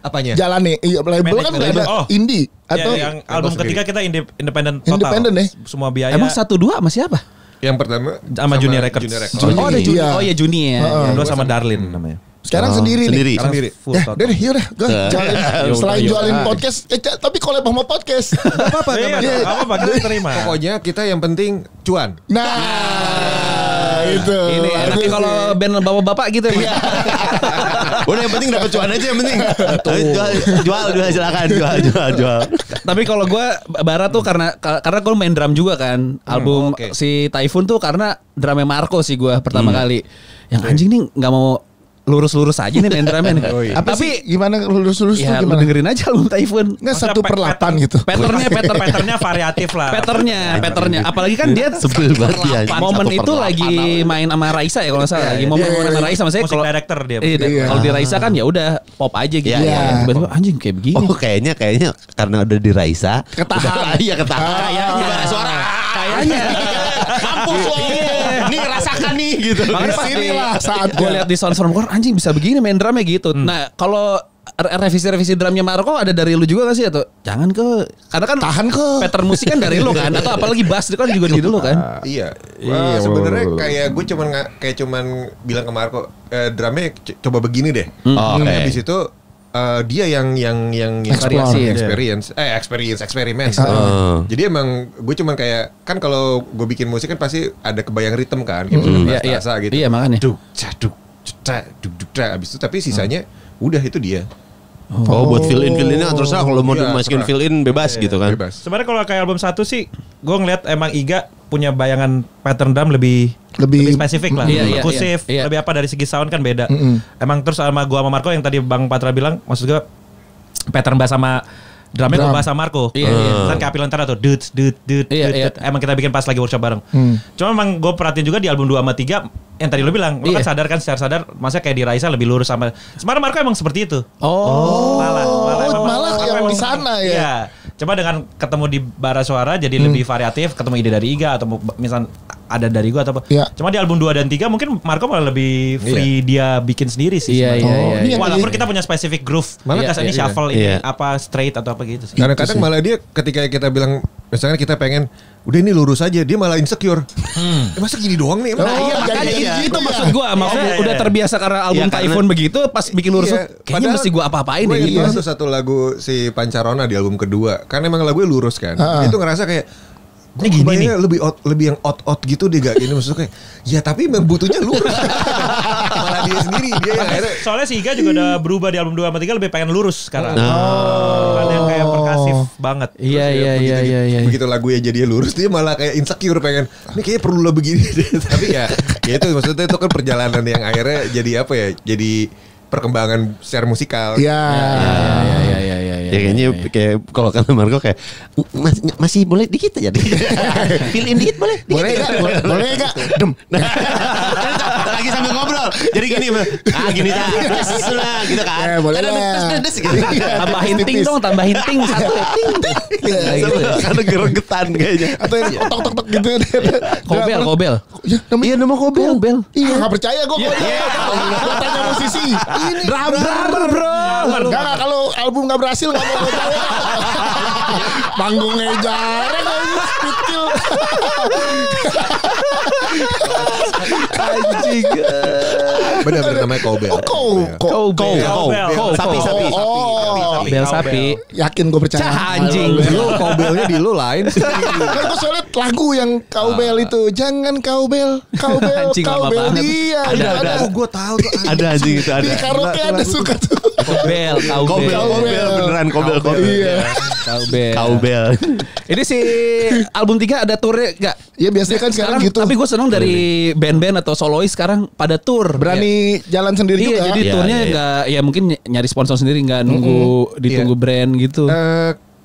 apanya? Jalan nih. Iya, label kan udah ada Oh. indie Atau atau yang album sendiri. ketiga kita independen total. Independen ya? Semua biaya. Emang 1-2 sama siapa? Yang pertama sama Junior Records. Oh ada Juni. Oh iya Juni ya. Yang kedua sama Darlin namanya. Sekarang sendiri nih. Sendiri. Full Ya, total. udah deh, yaudah. Gue selain jualin podcast, tapi collab sama podcast. apa-apa. Iya, apa-apa kita terima. Pokoknya kita yang penting cuan. Nah, itu. Ini tapi kalau band bapak-bapak gitu ya. Udah yang penting dapat cuan aja yang penting. Jual silakan jual. Tapi kalau gue Bara tuh karena gue main drum juga kan. Album si Typhoon tuh karena drumnya Marco sih gue pertama kali. Yang anjing nih nggak mau lurus-lurus aja nih main drumnya nih. Apa Tapi sih gimana lurus-lurus ya tuh lu gimana? dengerin aja album Typhoon. Enggak 1/8 gitu. Patternnya variatif lah. Patternnya. Apalagi kan dia Sebel banget dia. momen itu lagi main sama Raisa ya kalau nggak salah. Lagi momen sama Raisa maksudnya Musik kalau director dia. Iya. kalau di Raisa kan ya udah pop aja gitu. Iya. Tiba-tiba anjing kayak begini. Oh kayaknya karena udah di Raisa Ketahan. Iya ketahan. Kayaknya. Suara Kayaknya. mampus loh. Nih rasakan nih gitu. Makanya pas Sinilah saat gue lihat di Sounds from Core anjing bisa begini main drumnya gitu. Nah kalau revisi drumnya Marco ada dari lu juga gak sih atau jangan ke karena kan Tahan ke. pattern musik kan dari lu kan atau apalagi bass itu kan juga dari lu kan. Iya. Sebenarnya kayak gue cuman bilang ke Marco, drumnya coba begini deh. Oke. Habis itu dia yang eksperimen. Jadi emang gue cuman kayak kan kalau gue bikin musik kan pasti ada kebayang ritme kan gitu, rasa gitu. Iya makanya. Duk, abis itu tapi sisanya udah itu dia. Oh buat fill in terus lah kalau mau Iya, dimasukin terserah. fill in bebas gitu kan. Bebas. Sebenarnya kalau kayak album 1 sih, gue ngeliat emang Iga punya bayangan pattern drum lebih spesifik lah, Iya, iya, perkusif, iya. lebih apa dari segi sound kan beda. Emang terus sama gua sama Marco yang tadi Bang Patra bilang, maksud gua pattern bass sama drumnya gua bahas sama Marco. Iya, iya. Kan kayak Apilantara tuh, dut. Iya. Emang kita bikin pas lagi workshop bareng. Cuma emang gue perhatiin juga di album 2 sama 3 yang tadi lo bilang, lo kan sadar kan secara sadar, maksudnya kayak di Raisa lebih lurus sama. Sebenarnya Marco emang seperti itu. Malah yang di sana ya. Iya. Coba dengan ketemu di Bara Suara jadi lebih variatif, ketemu ide dari Iga atau misal ada dari gua atau apa. Iya. Cuma di album 2 dan 3 mungkin Marco malah lebih free dia bikin sendiri sih. Iya, sebenarnya. iya. Walaupun kita punya spesifik groove. Malah ini shuffle ini apa straight atau apa gitu sih. Kadang-kadang malah dia ketika kita bilang misalnya kita pengen udah ini lurus aja, dia malah insecure. Masa gini doang nih? Nah, iya makanya itu maksud gue. Maksudnya Iya, udah iya. terbiasa karena album Iya, karena- Typhoon begitu pas bikin lurus Iya, kayaknya padahal mesti gue apa-apain gue deh gitu. ingat tuh satu lagu si Pancarona di album kedua, kan emang lagunya lurus kan. Itu ngerasa kayak gue gini nih. lebih yang out gitu deh gak ini maksudnya kayak ya tapi emang butuhnya lurus. Malah dia sendiri dia yang akhirnya Soalnya si Iga juga udah berubah di album 2 sama 3 lebih pengen lurus sekarang. Bukan yang kayak perkasif banget. Iya. begitu lagunya jadi lurus dia malah kayak insecure pengen ini kayaknya perlu lah begini deh. Tapi ya itu maksudnya itu kan perjalanan yang akhirnya jadi apa ya, jadi perkembangan secara musikal. Iya. Ya kayaknya kayak kalau kata Marco kayak masih boleh dikit aja. Fill in dikit boleh. Boleh enggak? Boleh enggak? Dem. Lagi sambil ngobrol. Jadi gini, gini dah. Gitu kan. Boleh lah. Tambahin ting dong, tambahin ting satu ting. Karena geregetan kayaknya. Atau yang tok gitu. Kobel. Ya, Iya nama Kobel. Iya, enggak percaya gue. Gue tanya musisi. Drummer, bro. Enggak, kalau album enggak berhasil enggak mau percaya. Panggungnya jarang aja kecil. Anjing. Benar namanya Kobel. Sapi. Bel sapi. Yakin gue percaya. Anjing. Lu Kobelnya di lu lain. Kan gue soalnya lagu yang Kaubel itu. Jangan Kaubel. Anjing, lama Kaubel banget. dia. Ada. Oh gue tahu tuh. Ada anjing itu ada. Di karaoke ada suka tuh. Kobel. Kobel beneran Kobel. Iya. Kaubel. Ini si album 3 ada tournya gak? Ya biasanya kan sekarang gitu. Tapi gue seneng dari band-band atau solois sekarang pada tour. Berani jalan sendiri juga. Iya, jadi Iya, tournya iya. nggak, ya mungkin nyari sponsor sendiri, nggak nunggu ditunggu brand gitu.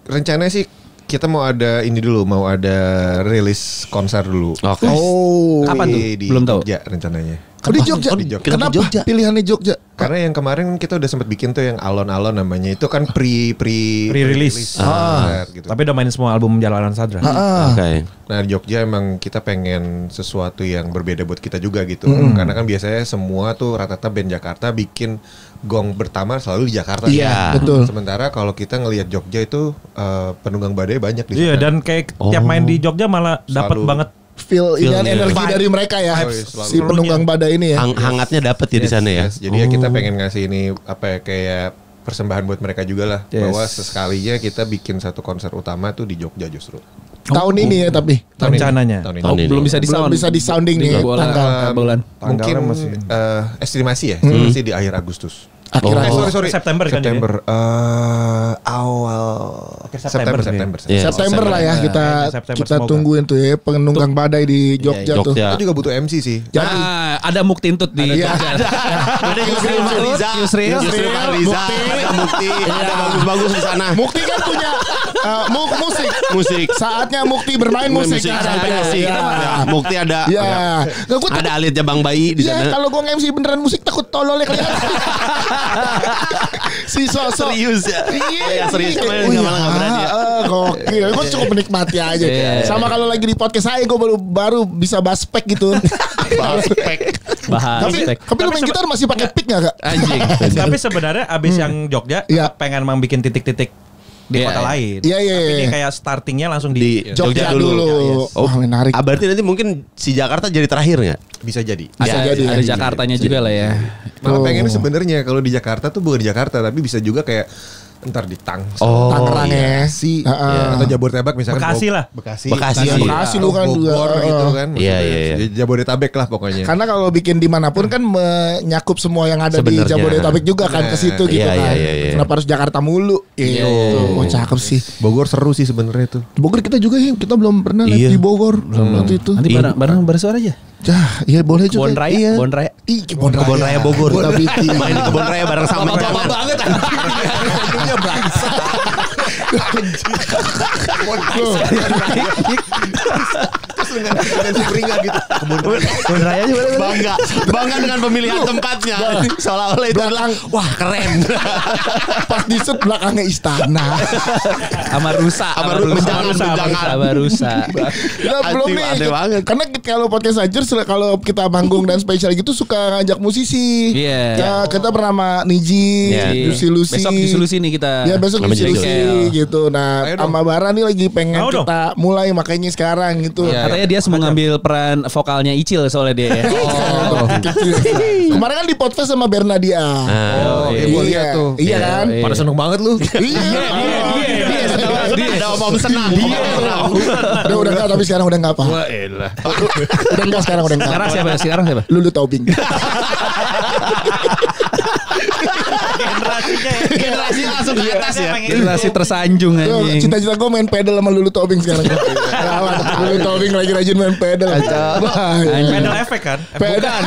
Rencananya sih kita mau ada ini dulu, mau ada rilis konser dulu. Oke. Oh. Kapan tuh? Di Belum tahu. Jogja rencananya. Oh, di Jogja. di Jogja. Kenapa Jogja? pilihannya Jogja? Karena yang kemarin kita udah sempat bikin tuh yang alon-alon namanya. Itu kan Pre-release. konser gitu. Tapi udah main semua album Jalanan Sadra. Oke. Nah di Jogja emang kita pengen sesuatu yang berbeda buat kita juga gitu. Karena kan biasanya semua tuh rata-rata band Jakarta bikin gong pertama selalu di Jakarta. Iya, betul. Sementara kalau kita ngelihat Jogja itu penunggang badai banyak di sana. Iya dan kayak tiap main di Jogja malah dapat Selalu banget feel energi Vibe. dari mereka ya. Selalu. Si penunggang badai ini ya. Hangatnya dapat ya di sana ya. Yes. Jadi ya kita pengen ngasih ini apa ya, kayak persembahan buat mereka juga lah. Bahwa sesekalinya kita bikin satu konser utama tuh di Jogja justru. Tahun ini ya tapi. Rencananya. Tahun ini. Tahun ini. Belum bisa di Belum sound. bisa di sounding nih bulan. Mungkin Tanggalnya masih. estimasi ya, estimasi di akhir Agustus. Akhir-akhir Sorry. September kan September. Awal Akhir September sih. Iya. September lah ya kita September kita semoga. tungguin tuh ya penunggang badai di Jogja tuh. Jogja. Kita juga butuh MC sih. Jadi Ada Muktintut di Iya. Jogja. Ada Yusri Fariza, Yusril. Yusri Fariza, ada Mukti, ada bagus-bagus di sana. Mukti kan punya musik. Musik. Saatnya Mukti bermain musik. sampai Iya. asik. Ya, Mukti ada. Iya. Ya. Nggak, gua Ada Alit Jabang Bayi di Iya, sana. kalau gue nge-MC beneran musik takut tololnya kelihatan. Si sosok Serius ya. Iya, serius iya, malah iya. nggak berani ya. Gokil. Gue cukup menikmati aja. Iya. Sama kalau lagi di podcast saya gue baru bisa bass pack gitu. Bahas tapi spek. tapi lu main gitar masih pakai pick nggak kak? Anjing. Tapi sebenarnya abis yang Jogja Iya. pengen emang bikin titik-titik di Iya, kota iya. lain. Iya, iya, Tapi ini iya. kayak startingnya langsung Di di Jogja dulu. Oh, Wah, menarik. berarti nanti mungkin si Jakarta jadi terakhir nggak? Bisa jadi. Bisa jadi ya. Ada Jakartanya juga lah ya. Malah Oh. pengennya sebenarnya kalau di Jakarta tuh bukan di Jakarta tapi bisa juga kayak ntar di Tangsel. Oh, Tangerang ya. Bekasi Heeh. atau Jabodetabek misalkan Bekasi lah. Bekasi Bekasi. Iya, Bekasi lu kan juga. Bogor gitu kan Iya, iya, iya. Jabodetabek lah pokoknya. Karena kalau bikin dimanapun kan menyakup semua yang ada Sebenarnya. di Jabodetabek juga kan ke situ gitu Iya, kan. iya, iya. Kenapa harus Jakarta mulu? Iya. Oh, cakep sih. Bogor seru sih sebenarnya tuh. Bogor kita juga ya, kita belum pernah live Iya. di Bogor waktu itu. Nanti bareng bersuara aja. Jah, iya boleh juga. Kebon Raya, Iya. Kebon Raya. Ih, Kebon Raya. Kebon Raya Bogor. Kota Biti. Main di Kebon Raya bareng sama Bapak banget Punya bangsa. Terus dengan sumringah gitu. Kebon Raya juga. Bangga dengan pemilihan tempatnya. Seolah-olah itu adalah wah keren. Pas di shoot belakangnya istana. Sama rusa. Sama Benjangan. Sama rusa. Nah, belum nih. Aneh banget. Karena kalau podcast aja kalau kita manggung dan spesial gitu suka ngajak musisi. Iya. Ya, kita pernah sama Niji, Iya. Lucy. Besok di Solusi nih kita. Ya besok Sama Lucy Jengkel. gitu. Nah, Ayo dong. sama Bara nih lagi pengen Mau dong. kita mulai makanya sekarang gitu. Iya. Katanya dia semua ngambil peran vokalnya Icil soalnya dia ya. Kemarin kan di podcast sama Bernadia. Oh, Iya, gua lihat tuh. Iya kan? Iya. Pada seneng banget lu. Iya. Ada om senang. Udah enggak tapi sekarang udah enggak apa. Wah, elah. Udah enggak sekarang udah enggak. Sekarang siapa? Sekarang siapa? Lulu Tobing. Generasi langsung ke atas ya. Generasi tersanjung Tuh, anjing. cita-cita gue main pedal sama Lulu Tobing sekarang. Lulu Tobing lagi rajin main pedal. pedal efek kan? Pedal.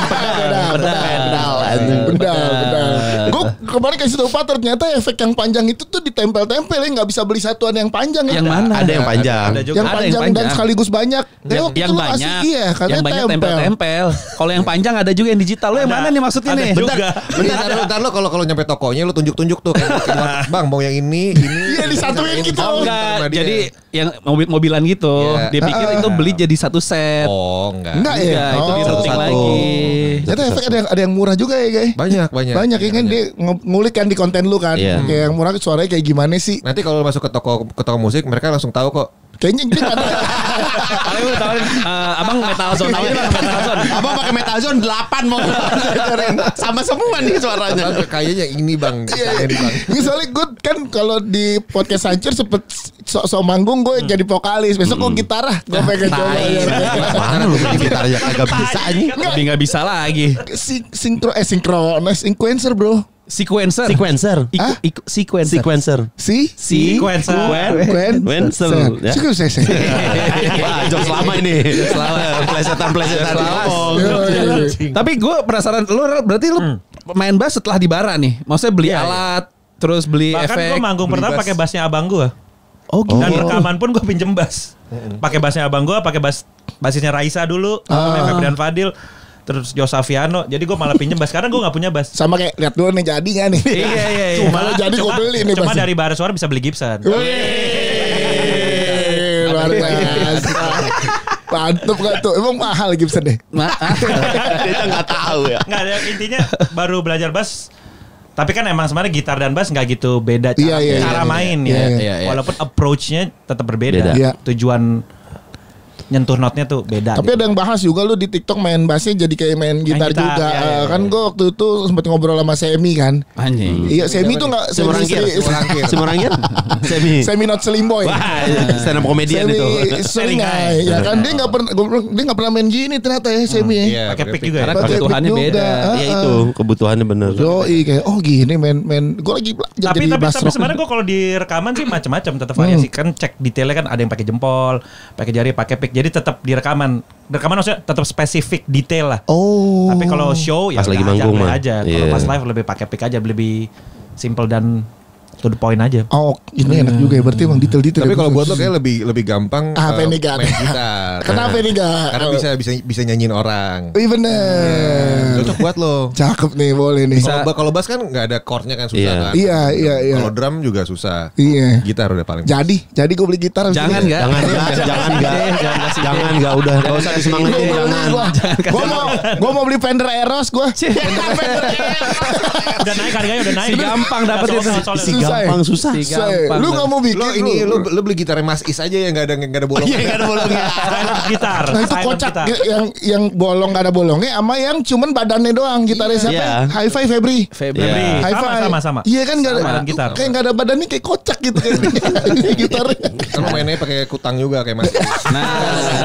Gue kemarin kasih tau Pak ternyata efek yang panjang itu tuh ditempel-tempel ya nggak bisa beli satuan yang panjang ya. Yang mana? Ada yang panjang. Ada juga. Yang Ada panjang yang dan panjang. sekaligus banyak. Yang banyak. Iya, yang katanya banyak tempel. tempel-tempel. Kalau yang panjang ada juga yang digital. Lo yang Ada. mana nih maksudnya Ada nih? juga. Bentar lo kalau nyampe tokonya lo tunjuk-tunjuk tuh kayak, Bang mau yang ini. Iya, disatuin gitu. Enggak, jadi yang mobil-mobilan gitu. Iya. Dia pikir itu beli jadi satu set. Oh, enggak. Enggak ya? Enggak, itu Oh. di routing Satu-satu. lagi. Ternyata efek ada yang murah juga ya guys. Banyak. Banyak ya kan dia ngulik kan di konten lu kan. Iya. Kayak yang murah suaranya kayak gimana sih? Nanti kalau masuk ke toko musik mereka langsung tahu kok. Kayaknya dia nggak tahu. Paling lu tawarin, abang metal zone aja bang, metal zone. Abang pakai metal zone 8 mau sama semua nih suaranya. Kayaknya ini bang. Ini bang. Ini soalnya gue kan kalau di podcast Hancur sempet sok manggung gue jadi vokalis. Besok gue gitar lah. Gue pengen coba ya. Mana lu main gitar aja kagak bisa anjing. Tapi nggak bisa lagi. Sinkronis influencer bro. Sequencer. Sequencer. Sequencer. Sequencer. Sequencer. Sequencer. Ya. Sequencer. Wah, jokes lama ini. Plesetan-plesetan. Tapi gue penasaran, lu berarti lu main bass setelah di bara nih. Maksudnya beli alat, terus beli Bahkan efek. gue manggung pertama pakai bassnya abang gue. Oh gitu. Dan rekaman pun gue pinjem bass. Pakai bassnya abang gue, pakai basisnya Raisa dulu, sama Febrian Fadil, terus Josaviano. Jadi gue malah pinjem bass. Karena gue gak punya bass. Sama kayak lihat dulu nih jadi gak nih. Iya. Cuma jadi gue beli nih Cuma bassnya. dari bara suara bisa beli Gibson. Luar biasa. Mantep gak tuh? Emang mahal Gibson deh. Dia nggak tahu ya. Nggak ada, intinya baru belajar bass. Tapi kan emang sebenarnya gitar dan bass nggak gitu beda cara, Iya, cara iya, main iya, ya. iya. Walaupun approach-nya tetap berbeda. Beda. Iya. Tujuan nyentuh notnya tuh beda. Tapi ada yang bahas juga lu di TikTok main bassnya jadi kayak main gitar juga. Iya. Kan gue waktu itu sempat ngobrol sama Semi kan. Anjing. Iya Semi tuh nggak Semorangkir. Semi not Slim Boy. Wah, stand up comedian itu. Seringai. Ya kan dia nggak pernah main gini ternyata ya Semi. Iya, Pakai pick juga ya. Karena Pakai kebutuhannya pick beda. juga. Iya itu kebutuhannya bener. Yoi kayak gini main gue lagi belajar Tapi jadi bass rock. sebenarnya gue kalau di rekaman sih macam-macam tetap variasi kan cek detailnya kan ada yang pakai jempol, pakai jari, pakai pick. Jadi tetap di rekaman maksudnya tetap spesifik detail lah. Oh. Tapi kalau show ya Pas lagi udah manggung mah. aja. Kalau Iya. pas live lebih pakai pick aja, lebih simple dan to the point aja. Oh, ini enak juga ya. Berarti emang detail-detail. Tapi ya, kalau buat khusus. lo kayak lebih gampang Apa nih, Gar? main gitar. Kenapa nih Gar? Karena bisa nyanyiin orang. Iya bener. Cocok buat lo. Cakep nih, boleh nih. Kalau bass kan nggak ada chordnya kan susah Iya. kan. Iya. Kalau drum juga susah. Iya. Gitar udah paling. Jadi gue beli gitar. abis Jangan ini. enggak? Jangan enggak udah. Enggak usah disemangatin jangan. Gue mau beli Fender Eros gue. Udah naik harganya, udah naik. Si gampang dapet itu. Si gampang susah. Si gampang. Lu nggak mau bikin Lo ini lo beli gitarnya Mas Is aja yang nggak ada bolong. Iya enggak ada bolongnya. Silent gitar. Nah itu silent kocak gitar. yang bolong gak ada bolongnya sama yang cuman badannya doang gitarnya siapa? Iya. Hi-Fi Febri. Febri. Iya. Hi-Fi. Sama. Iya kan gak ada Silent gitar. kayak gak ada badannya kayak kocak gitu kayak gitarnya. Kan lo mainnya pakai kutang juga kayak Mas Is.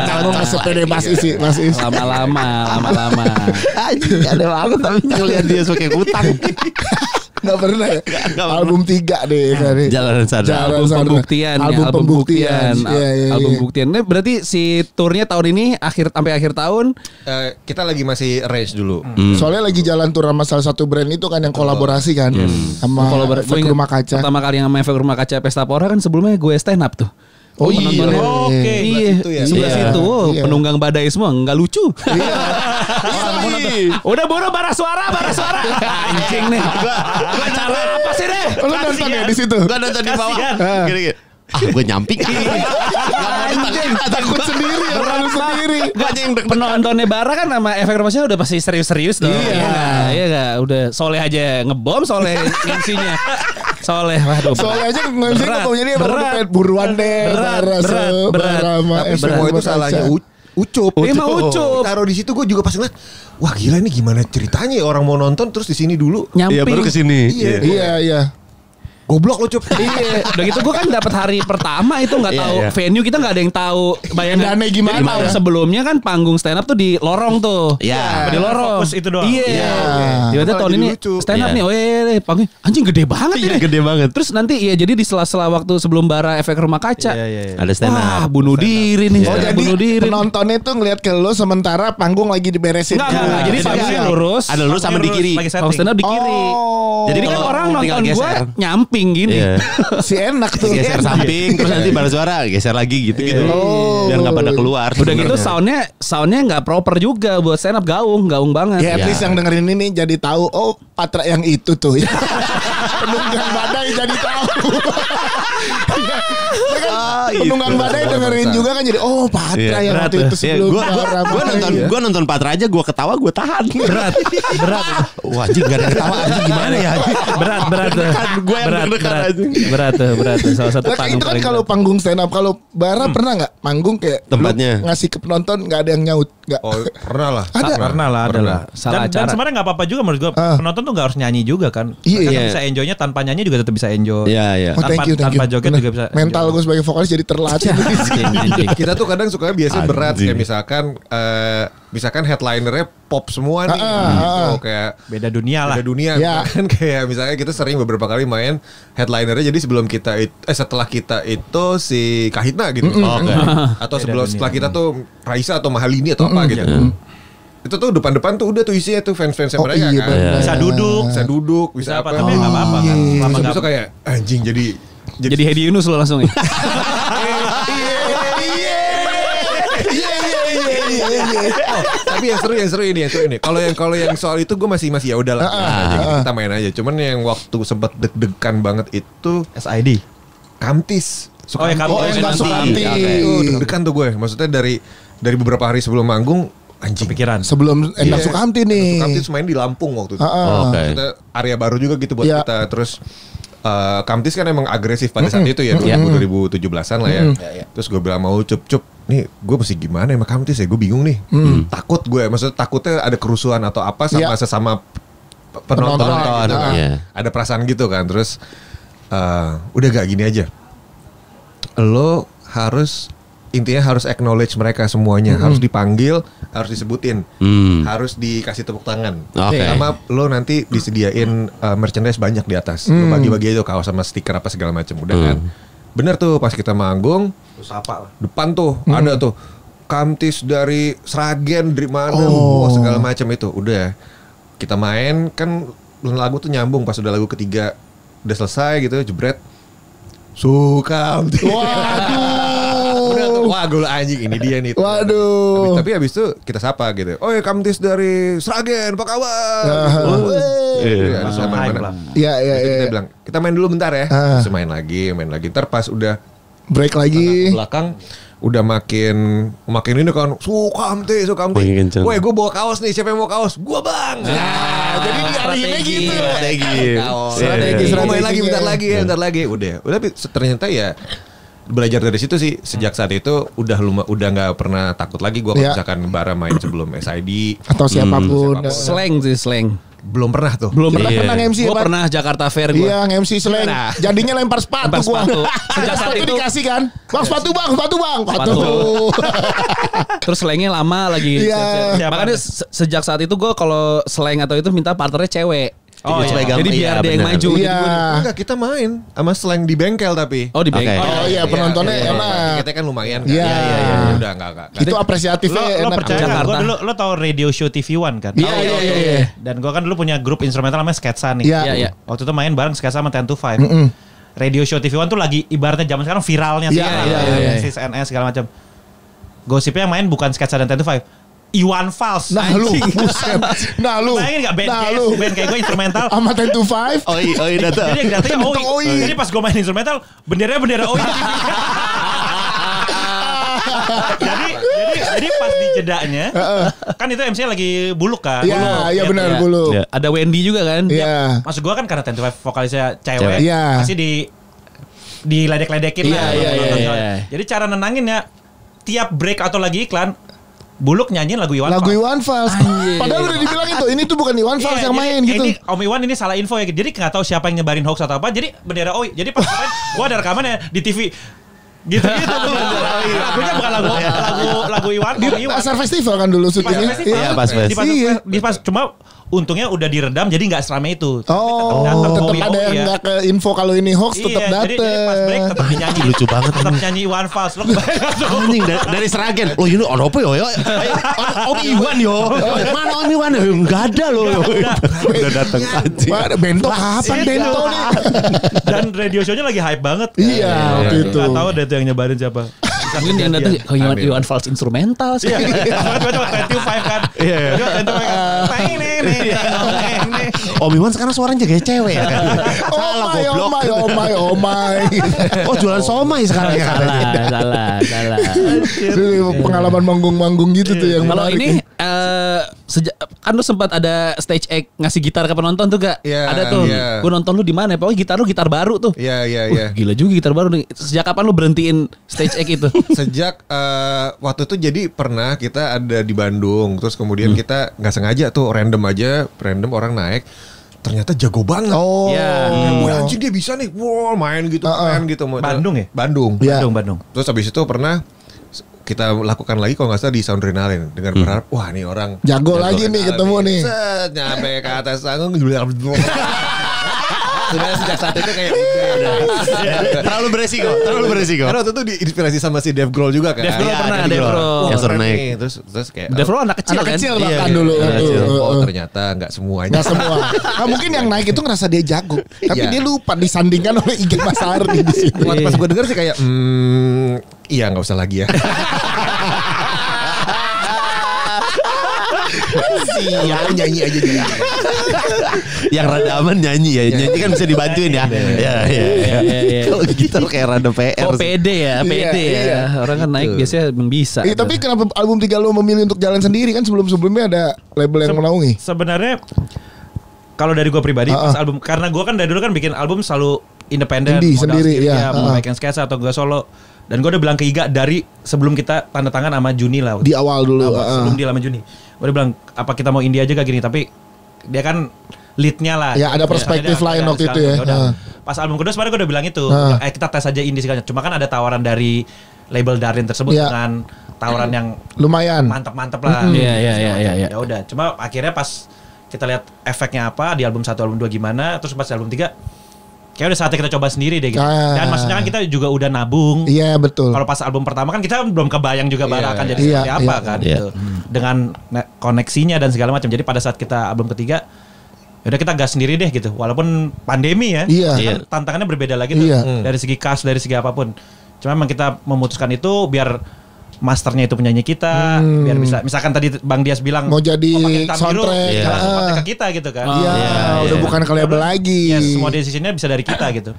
Kamu nggak sepede Mas Is sih, Mas Is. Lama-lama. Ada banget tapi ngeliat dia pakai kutang. Gak pernah ya. Album 3 deh kan. Jalanan sadar. Album pembuktian ya, Album pembuktian. Iya. Album pembuktian. Ini berarti si turnya tahun ini sampai akhir tahun. Kita lagi masih range dulu. Soalnya lagi jalan tur sama salah satu brand itu kan yang kolaborasi kan sama Efek Rumah Kaca. Pertama kali yang sama Efek Rumah Kaca Pesta Pora kan sebelumnya gue stand up tuh. Oh iya. Penontonnya. Oke. Iya, Sebelah situ ya? sebelah Iya. situ. Oh, Iya. penunggang badai semua nggak lucu. Iya. Udah bono bara suara. Anjing nih. Gua cara apa sih deh? Lu nonton ya di situ? Gua nonton di bawah. Gini-gini. Gue nyamping. Takut sendiri ya, malu sendiri. Penontonnya Bara kan sama Efek Rumah Kaca udah pasti serius-serius dong. Iya nggak? Udah Soleh aja ngebom, Soleh ngensinya. Soleh, waduh. Soalnya aja ngasih Berat, ngomongnya dia berat. pengen buruan deh. Berat. Tapi semua itu salahnya Ucup. Emang Ucup. Taruh di situ gue juga pas ngeliat, wah gila ini gimana ceritanya ya orang mau nonton terus di sini dulu. Nyamping. Iya baru kesini. Iya. Goblok lo Cup. Iya, udah gitu gue kan dapat hari pertama itu nggak Iya, tahu iya. venue, kita nggak ada yang tahu bayangan Dananya gimana Jadi tahun ya? sebelumnya kan panggung stand up tuh di lorong tuh. Iya. Di lorong. Fokus itu doang. Iya. Iya. Tiba-tiba Malah tahun jadi ini lucu. stand up Iya. nih. Oh iya, panggung anjing gede banget Iya, ini. gede banget. Terus nanti iya jadi di sela-sela waktu sebelum Bara Efek Rumah Kaca. Iya. Ada stand Wah, up. bunuh diri nih. Oh jadi bunuh diri. penontonnya tuh ngeliat ke lu sementara panggung lagi diberesin. Enggak. Jadi panggungnya lurus. Ada lurus sama di kiri. Lagi Kalau setting. stand up di kiri. Oh. Jadi kan kalau orang tinggal nonton gue geser. nyamping gini. Iya. si enak tuh. Geser samping terus nanti bara suara geser lagi gitu-gitu. Oh. Biar nggak pada keluar. Udah gitu soundnya nggak proper juga buat stand up, gaung banget. Ya at Iya. least yang dengerin ini jadi tahu oh Patra yang itu tuh. Penunggang badai jadi tahu. Ya kan, penunggang badai dengerin juga kan jadi oh Patra Iya, yang berat waktu tuh. itu Iya, sebelum gua nonton Patra aja gua ketawa gua tahan. Berat. Wah anjing gak ada ketawa anjing gimana ya. berat tuh. Gue yang deg-degan anjing. berat tuh. Salah satu Nah, panggung itu kan paling kalau berat. panggung stand up kalau Bara pernah nggak manggung kayak Tempatnya. lu ngasih ke penonton nggak ada yang nyaut nggak? Oh pernah lah. Ada. Pernah lah, ada lah. Salah Dan acara. sebenarnya nggak apa-apa juga menurut gue. Penonton tuh nggak harus nyanyi juga kan. Iya, Mereka iya. bisa enjoynya tanpa nyanyi juga tetap bisa enjoy. Iya iya. Oh, thank you. Tanpa joget Bener. juga bisa. Mental gue sebagai vokalis jadi terlatih. Anjing. Kita tuh kadang suka biasa berat Anjing. kayak misalkan headlinernya pop semua nih. Gitu, kayak Beda dunia lah. Beda dunia Ya. kan kayak misalnya kita sering beberapa kali main headlinernya jadi sebelum kita setelah kita itu si Kahitna gitu kan. Atau setelah kita tuh Raisa atau Mahalini atau apa gitu. Itu tuh depan-depan tuh udah tuh isinya tuh fans-fansnya Oh, mereka iya, kan. benar. Bisa duduk, bisa Bisa apa apa. tapi nggak apa-apa kan. Selama Terus nggak besok kayak anjing jadi Jadi Hedi Yunus lo langsung ya. Tapi yang seru ini. Kalau yang soal itu gue masih ya udahlah. Kita main aja. Cuman yang waktu sempet deg-degan banget itu SID. Kamtis. Oh ya kamu Oh, yang nggak suka Nanti. Kamtis. Itu deg-degan tuh gue. Maksudnya dari beberapa hari sebelum manggung anjing. Kepikiran. Sebelum Endang Sukamti nih. Kamtis main di Lampung waktu itu. Oke. Maksudnya area baru juga gitu buat Iya. kita. Terus Kamtis kan emang agresif pada saat itu ya 2017-an lah ya. Terus gue bilang mau cup nih gue mesti gimana sama Kamtis ya, gue bingung nih. Takut gue, maksudnya takutnya ada kerusuhan atau apa sama sesama penonton. Gitu kan. Ada perasaan gitu kan. Terus udah gak gini aja, lo harus intinya harus acknowledge mereka semuanya, harus dipanggil, harus disebutin, harus dikasih tepuk tangan, sama lo nanti disediain merchandise banyak di atas, lo bagi-bagi aja kaos sama stiker apa segala macam, udah kan. Bener tuh pas kita manggung, depan tuh ada tuh Kamtis dari Sragen dari mana, segala macam itu, udah kita main kan lagu tuh nyambung, pas udah lagu ketiga udah selesai gitu, jebret. Sukamtis. Waduh. Wah, gue anjing ini dia nih. Waduh. Tapi habis itu kita sapa gitu. Oh ya, Kamtis dari Sragen, apa kabar? Iya. Kita bilang, kita main dulu bentar ya. Terus main lagi. Ntar pas udah break lagi. Belakang udah makin ini kan. Sukamtis. Woi, gue bawa kaos nih. Siapa yang mau kaos? Gue bang. Jadi diarahinnya gitu. Strategi. Main lagi bentar lagi. Udah tapi ternyata ya belajar dari situ sih. Sejak saat itu udah nggak pernah takut lagi gue kalau misalkan Bara main sebelum SID atau siapapun. Slang. Belum pernah tuh. Pernah nge-MC. Gue pernah Jakarta Fair gue. Iya, nge-MC slang. Jadinya lempar sepatu gua. Sejak saat itu dikasih kan. Bang, sepatu. Terus slangnya lama lagi. Iya. Makanya sejak saat itu gue kalau slang atau itu minta partnernya cewek. Oh iya. Jadi biar dia yang maju. Iya. Enggak, kita main sama slang di bengkel tapi. Oh di bengkel. Oh iya, penontonnya enak. Kita kan lumayan. Iya. Udah enggak. Itu apresiatifnya Lo enak. percaya gak? Gue dulu lo tau Radio Show TV One kan? Iya. Dan gue kan dulu punya grup instrumental namanya Sketsa nih. Iya. Waktu itu main bareng Sketsa sama 10 to 5. Radio Show TV One tuh lagi ibaratnya zaman sekarang viralnya sih. Iya. CNS segala macam. Gosipnya yang main bukan Sketsa dan 10 to 5. Iwan Fals. Nah lu, buset. Nah lu. Bayangin gak band kayak gue instrumental. Sama 10 to 5. Oh iya data. Jadi yang datanya OI. Jadi pas gue main instrumental, bendera OI. Jadi pas di jedanya, kan itu MC lagi buluk kan. Iya benar buluk. Ada Wendy juga kan. Iya. Maksud gue kan karena 10 to 5 vokalisnya cewek. Iya. Pasti diledek-ledekin lah. Iya. Jadi cara nenanginnya, tiap break atau lagi iklan, Buluk nyanyiin lagu Iwan Fals. Padahal udah dibilang itu, ini tuh bukan Iwan Fals yang main gitu. Ini Om Iwan ini salah info ya. Jadi nggak tahu siapa yang nyebarin hoax atau apa. Jadi bendera OI. Jadi pas kemarin gue ada rekamannya di TV. Gitu. Lagunya bukan lagu Iwan. Di Pasar Festival kan dulu syutingnya. Iya pas cuma untungnya udah diredam jadi nggak seramai itu. Tetap ada yang nggak ke info kalau ini hoax tetap dateng. Jadi pas break tetap dinyanyi. Lucu banget. Tetap nyanyi Iwan Fals. Lo anjing dari Sragen. Lo ini ono apa yo? Om Iwan yo. Mana Om Iwan? Enggak ada loh. Udah datang anjing. Bento kapan Bento nih? Dan radio show-nya lagi hype banget. Iya waktu itu. Nggak tahu deh tuh yang nyebarin siapa. Mungkin yang datang Iwan Fals instrumental sih. Iya. Coba 25 kan. Iya. Om Iwan sekarang suaranya kayak cewek ya kan. Salah goblok. Oh my. Oh jualan somai sekarang ya. Salah. Pengalaman manggung-manggung gitu tuh yang kalau ini kan lu sempat ada stage act ngasih gitar ke penonton tuh gak? Ada tuh. Gue nonton lu di mana? Pokoknya gitar lu gitar baru tuh. Iya. Gila juga gitar baru nih. Sejak kapan lu berhentiin stage act itu? Sejak waktu itu jadi pernah kita ada di Bandung, terus kemudian kita nggak sengaja tuh random orang naik, ternyata jago banget. Anjing dia bisa nih, main gitu. Bandung ya? Bandung. Terus habis itu pernah kita lakukan lagi kalau nggak salah di Soundrenalin dengan berharap wah nih orang jago lagi nih ketemu nih. Set nyampe ke atas panggung sudah sejak saat itu kayak terlalu beresiko. Karena waktu itu diinspirasi sama si Dave Grohl juga kan. Dave Grohl pernah. Yang suruh naik. Terus kayak Dave Grohl anak kecil bahkan dulu. Ternyata nggak semuanya. Nggak semua. Nah, mungkin yang naik itu ngerasa dia jago, tapi dia lupa disandingkan oleh IG Mas Ardi di situ. Pas gue denger sih kayak iya nggak usah lagi ya. Nyanyi aja dia. Yang rada aman nyanyi ya. Nyanyi kan bisa dibantuin ya. Iya. Kalau gitar kayak rada PR. Oh pede ya. Orang kan naik biasanya bisa. Tapi kenapa album 3 lo memilih untuk jalan sendiri kan sebelum-sebelumnya ada label yang menaungi? Sebenarnya kalau dari gue pribadi pas album, karena gue kan dari dulu kan bikin album selalu independen, sendiri ya. Mau bikin sketsa atau gue solo. Dan gue udah bilang ke Iga dari sebelum kita tanda tangan sama Juni lah. Di awal dulu. Sebelum dia sama Juni. Gue udah bilang apa kita mau India aja gak gini. Tapi dia kan leadnya lah. Ya ada perspektif lain waktu itu ya. Pas album kedua sebenarnya gue udah bilang itu. Kita tes aja indie segala. Cuma kan ada tawaran dari label Darin tersebut dengan tawaran yang lumayan mantap-mantap lah. Iya. Ya udah. Cuma akhirnya pas kita lihat efeknya apa di album 1, album 2 gimana. Terus pas album 3 kayak udah saatnya kita coba sendiri deh gitu. Dan maksudnya kan kita juga udah nabung. Iya betul. Kalau pas album pertama kan kita belum kebayang juga Bara akan jadi seperti apa kan gitu. Dengan koneksinya dan segala macam. Jadi pada saat kita album ketiga, udah kita gas sendiri deh gitu. Walaupun pandemi ya. Kan tantangannya berbeda lagi tuh. Dari segi cast, dari segi apapun. Cuma memang kita memutuskan itu biar masternya itu penyanyi kita, biar bisa, misalkan tadi Bang Dias bilang mau jadi soundtrack ke kita gitu kan. Udah bukan ke label lagi. Semua decisionnya bisa dari kita gitu.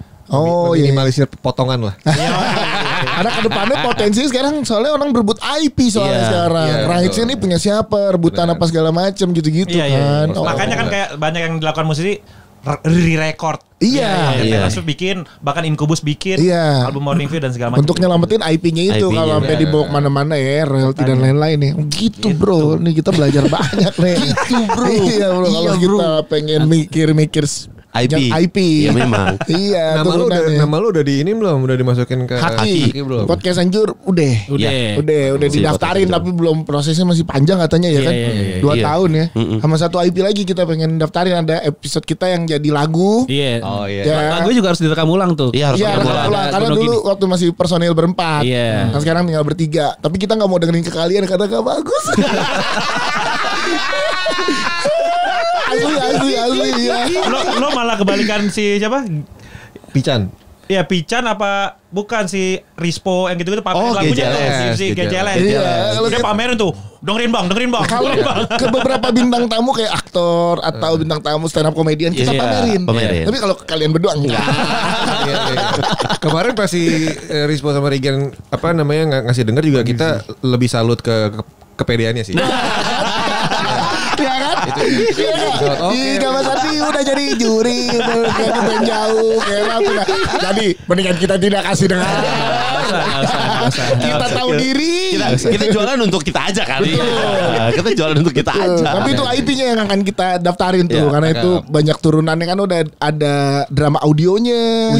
Minimalisir potongan lah. Karena kedepannya potensi sekarang soalnya orang berebut IP soalnya sekarang. Rights ini punya siapa, rebutan apa segala macam gitu-gitu kan. Makanya kan kayak banyak yang dilakukan musisi re-record. Langsung bikin, bahkan Incubus bikin album Morning View dan segala macam. Untuk nyelamatin IP-nya itu kalau sampai dibawa kemana-mana ya, royalti dan lain-lain ya. Gitu bro, nih kita belajar banyak nih. Gitu bro. Iya bro, kalau kita pengen mikir-mikir IP. Iya memang. Iya. Nama lu udah di ini belum? Udah dimasukin ke Haki belum? Podcast Anjur udah didaftarin tapi belum, prosesnya masih panjang katanya ya kan. 2 tahun ya. Sama 1 IP lagi kita pengen daftarin, ada episode kita yang jadi lagu. Lagu juga harus direkam ulang tuh. Iya, rekam ulang. Karena dulu waktu masih personil berempat. Nah sekarang tinggal bertiga. Tapi kita gak mau dengerin ke kalian karena gak bagus. Asli ya. Lo malah kebalikan si siapa? Pican. Iya Pican apa bukan si Rispo yang gitu-gitu pamerin lagunya tuh si GJLS. Dia pamerin tuh. Dengerin bang. Kalau ke beberapa bintang tamu kayak aktor atau bintang tamu stand up comedian kita pamerin. Tapi kalau kalian berdua enggak. Kemarin pas si Rispo sama Regen apa namanya ngasih denger juga kita lebih salut ke kepedeannya sih. Ya kan? Iya Mas Ardi udah jadi juri, udah jauh kayak apa. Jadi mendingan kita tidak kasih dengar. Kita tahu diri. Kita jualan untuk kita aja kali. Kita jualan untuk kita aja. Tapi itu IP-nya yang akan kita daftarin tuh, karena itu banyak turunannya kan, udah ada drama audionya.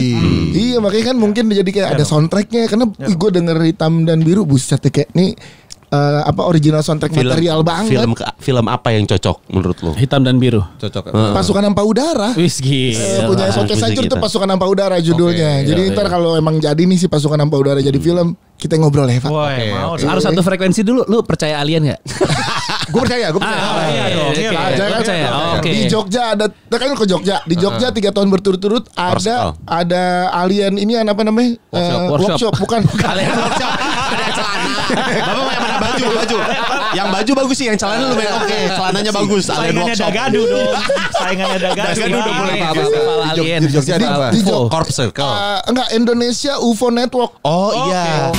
Iya makanya kan mungkin jadi kayak ada soundtracknya. Karena gue denger Hitam dan Biru buset kayak nih. Original soundtrack material banget. Film apa yang cocok menurut lo? Hitam dan Biru. Cocok. Pasukan Hampa Udara. Punya podcast Hancur tuh Pasukan Hampa Udara judulnya. Jadi ntar kalau emang jadi nih si Pasukan Hampa Udara jadi film, kita ngobrol ya Pak. Harus satu frekuensi dulu. Lu percaya alien gak? Gue percaya. Di Jogja ada, kan ke Jogja. Di Jogja 3 tahun berturut-turut ada alien ini apa namanya? Workshop. Bukan. Alien workshop. Ada celana. Bapak yang mana baju. Yang baju bagus sih, yang celana lumayan oke. Celananya bagus. Alien workshop. Saingannya ada gaduh. Udah mulai alien. Di Jogja ada apa? Di Jogja. Corp Circle. Enggak, Indonesia UFO Network. Oh iya.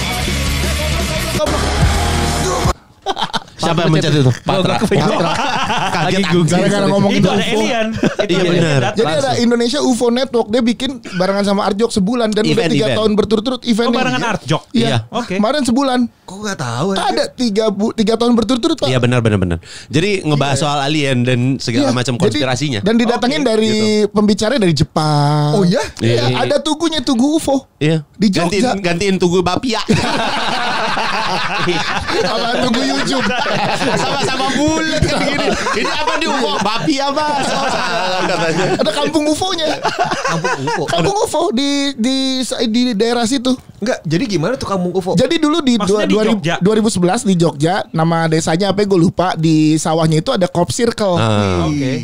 Siapa yang mencet itu? Patra. Kaget gara-gara ngomong itu UFO. ada alien. Iya benar. Jadi ada Indonesia UFO Network, dia bikin barengan sama Arjok sebulan dan udah 3 tahun berturut-turut eventnya. Barengan Arjok. Iya. Kemarin sebulan. Kok nggak tahu? Ada 3 tahun berturut-turut Pak. Iya benar. Jadi ngebahas soal alien dan segala macam konspirasinya. Dan didatengin dari pembicara dari Jepang. Oh iya? Iya. Ada Tugu UFO. Iya. Di Jogja. Gantiin Tugu Bapia. Sama Tugu YouTube. Sama bulat kan gini. Ini apa di UFO? Bapia Mas. Salah katanya. Ada kampung UFO-nya. Kampung UFO di daerah situ. Enggak, jadi gimana tuh kampung UFO? Jadi dulu di 2011 di Jogja, nama desanya apa gue lupa, di sawahnya itu ada Corp Circle.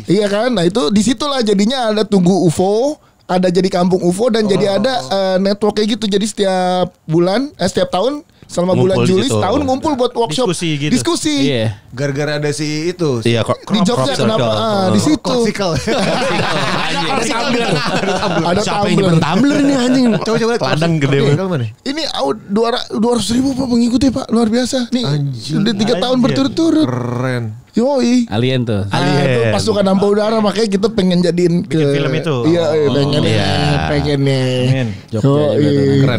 Iya kan? Nah itu disitulah jadinya ada Tugu UFO, ada jadi kampung UFO dan jadi ada network kayak gitu. Jadi setiap bulan, setiap tahun selama ngumpul bulan Juli gitu. setahun ngumpul buat workshop diskusi. Iya. Gara-gara ada si itu. Iya, di Jogja kenapa? Di situ. Ada siapa yang nyimpen tumbler nih anjing? Coba ladang gede banget. Ini 200.000 Pak pengikutnya Pak, luar biasa. Nih udah 3 tahun berturut-turut. Keren. Yoi. Alien tuh. Itu pasukan hampa udara, makanya kita pengen jadiin bikin film itu. Iya, pengennya.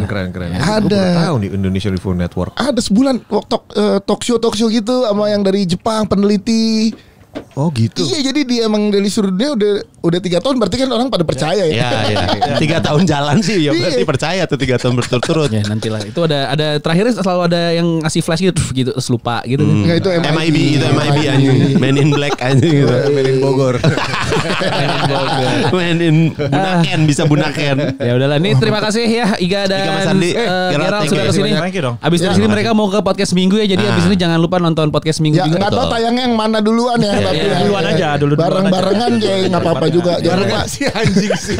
Keren. Ada. Tahu di Indonesia Review Network. Ada sebulan talk show gitu sama yang dari Jepang peneliti. Oh gitu. Iya, jadi dia emang dari seluruh dunia udah 3 tahun, berarti kan orang pada percaya ya. Iya. 3 tahun jalan sih ya berarti percaya tuh 3 tahun berturut-turut. Ya nantilah. Itu ada terakhirnya selalu ada yang ngasih flash gitu terus lupa gitu. Nah, itu MIB anjing. Men in Black anjing gitu. Men in Bogor. Men in Bunaken, bisa Bunaken. Ya udahlah, nih terima kasih ya Iga dan Mas Andi. Gerald sudah kesini. Thank you dong. Abis dari sini mereka mau ke podcast minggu ya, jadi abis ini jangan lupa nonton podcast minggu Ya juga. nggak tahu tayangnya yang mana duluan ya, tapi Duluan aja, dulu bareng-barengan kayak nggak apa-apa juga. Jangan lupa Si anjing sih.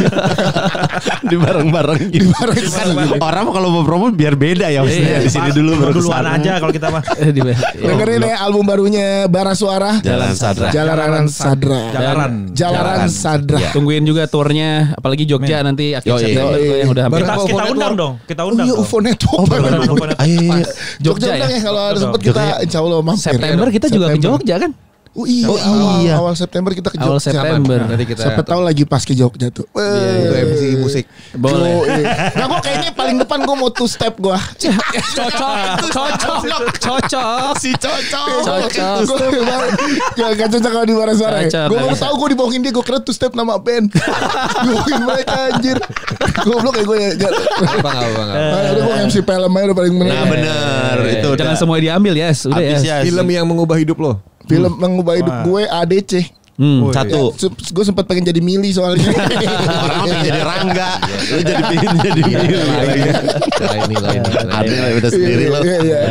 Di bareng-bareng gitu. Kan orang kalau mau promo biar beda ya maksudnya. Di sini dulu baru duluan kesana. aja kalau kita mah. dengerin ya album barunya Bara Suara. Jalan Sadra. Jalanan Sadra. Jalaran Sadra. Tungguin juga tournya, apalagi Jogja nanti akhir September tuh yang udah hampir. Kita undang dong. Kita Oh undang. iya, UFO Network. Ayo. Jogja ya? undang ya, kalau ada sempet kita insya Allah mampir. September kita juga ke Jogja kan? Oh iya, awal September kita ke Jogja. Awal September. Nanti kita Siapa tahu lagi pas ke Jogja tuh. itu MC musik. Boleh. Nah, gue kayaknya paling depan gue mau 2 step gue. Cocok. Si cocok. Gue gak cocok kalau di Bara Suara. Cocok. Gue mau tahu gue dibohongin dia, gue kira 2 step nama band. Dibohongin mereka anjir. Goblok kayak gue ya. Apa Udah gue MC film aja udah paling bener. Nah bener itu Jangan semua diambil ya, udah ya. Film yang mengubah hidup lo. Film mengubah hidup gue ADC. Satu. Gue sempat pengen jadi Mili soalnya. Orang pengen jadi Rangga. Lu jadi pengen jadi Lain. Ada udah sendiri lo.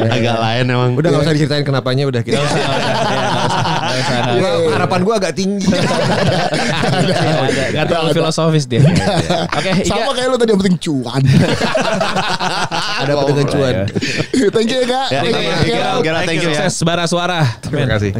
Agak lain emang. Udah gak usah diceritain kenapanya, udah kita. Harapan gue agak tinggi. Gak terlalu filosofis dia. Oke, Sama kayak lu tadi, yang penting cuan. Ada apa dengan cuan? Thank you ya, Kak. Thank you. Sukses Bara Suara. Terima kasih.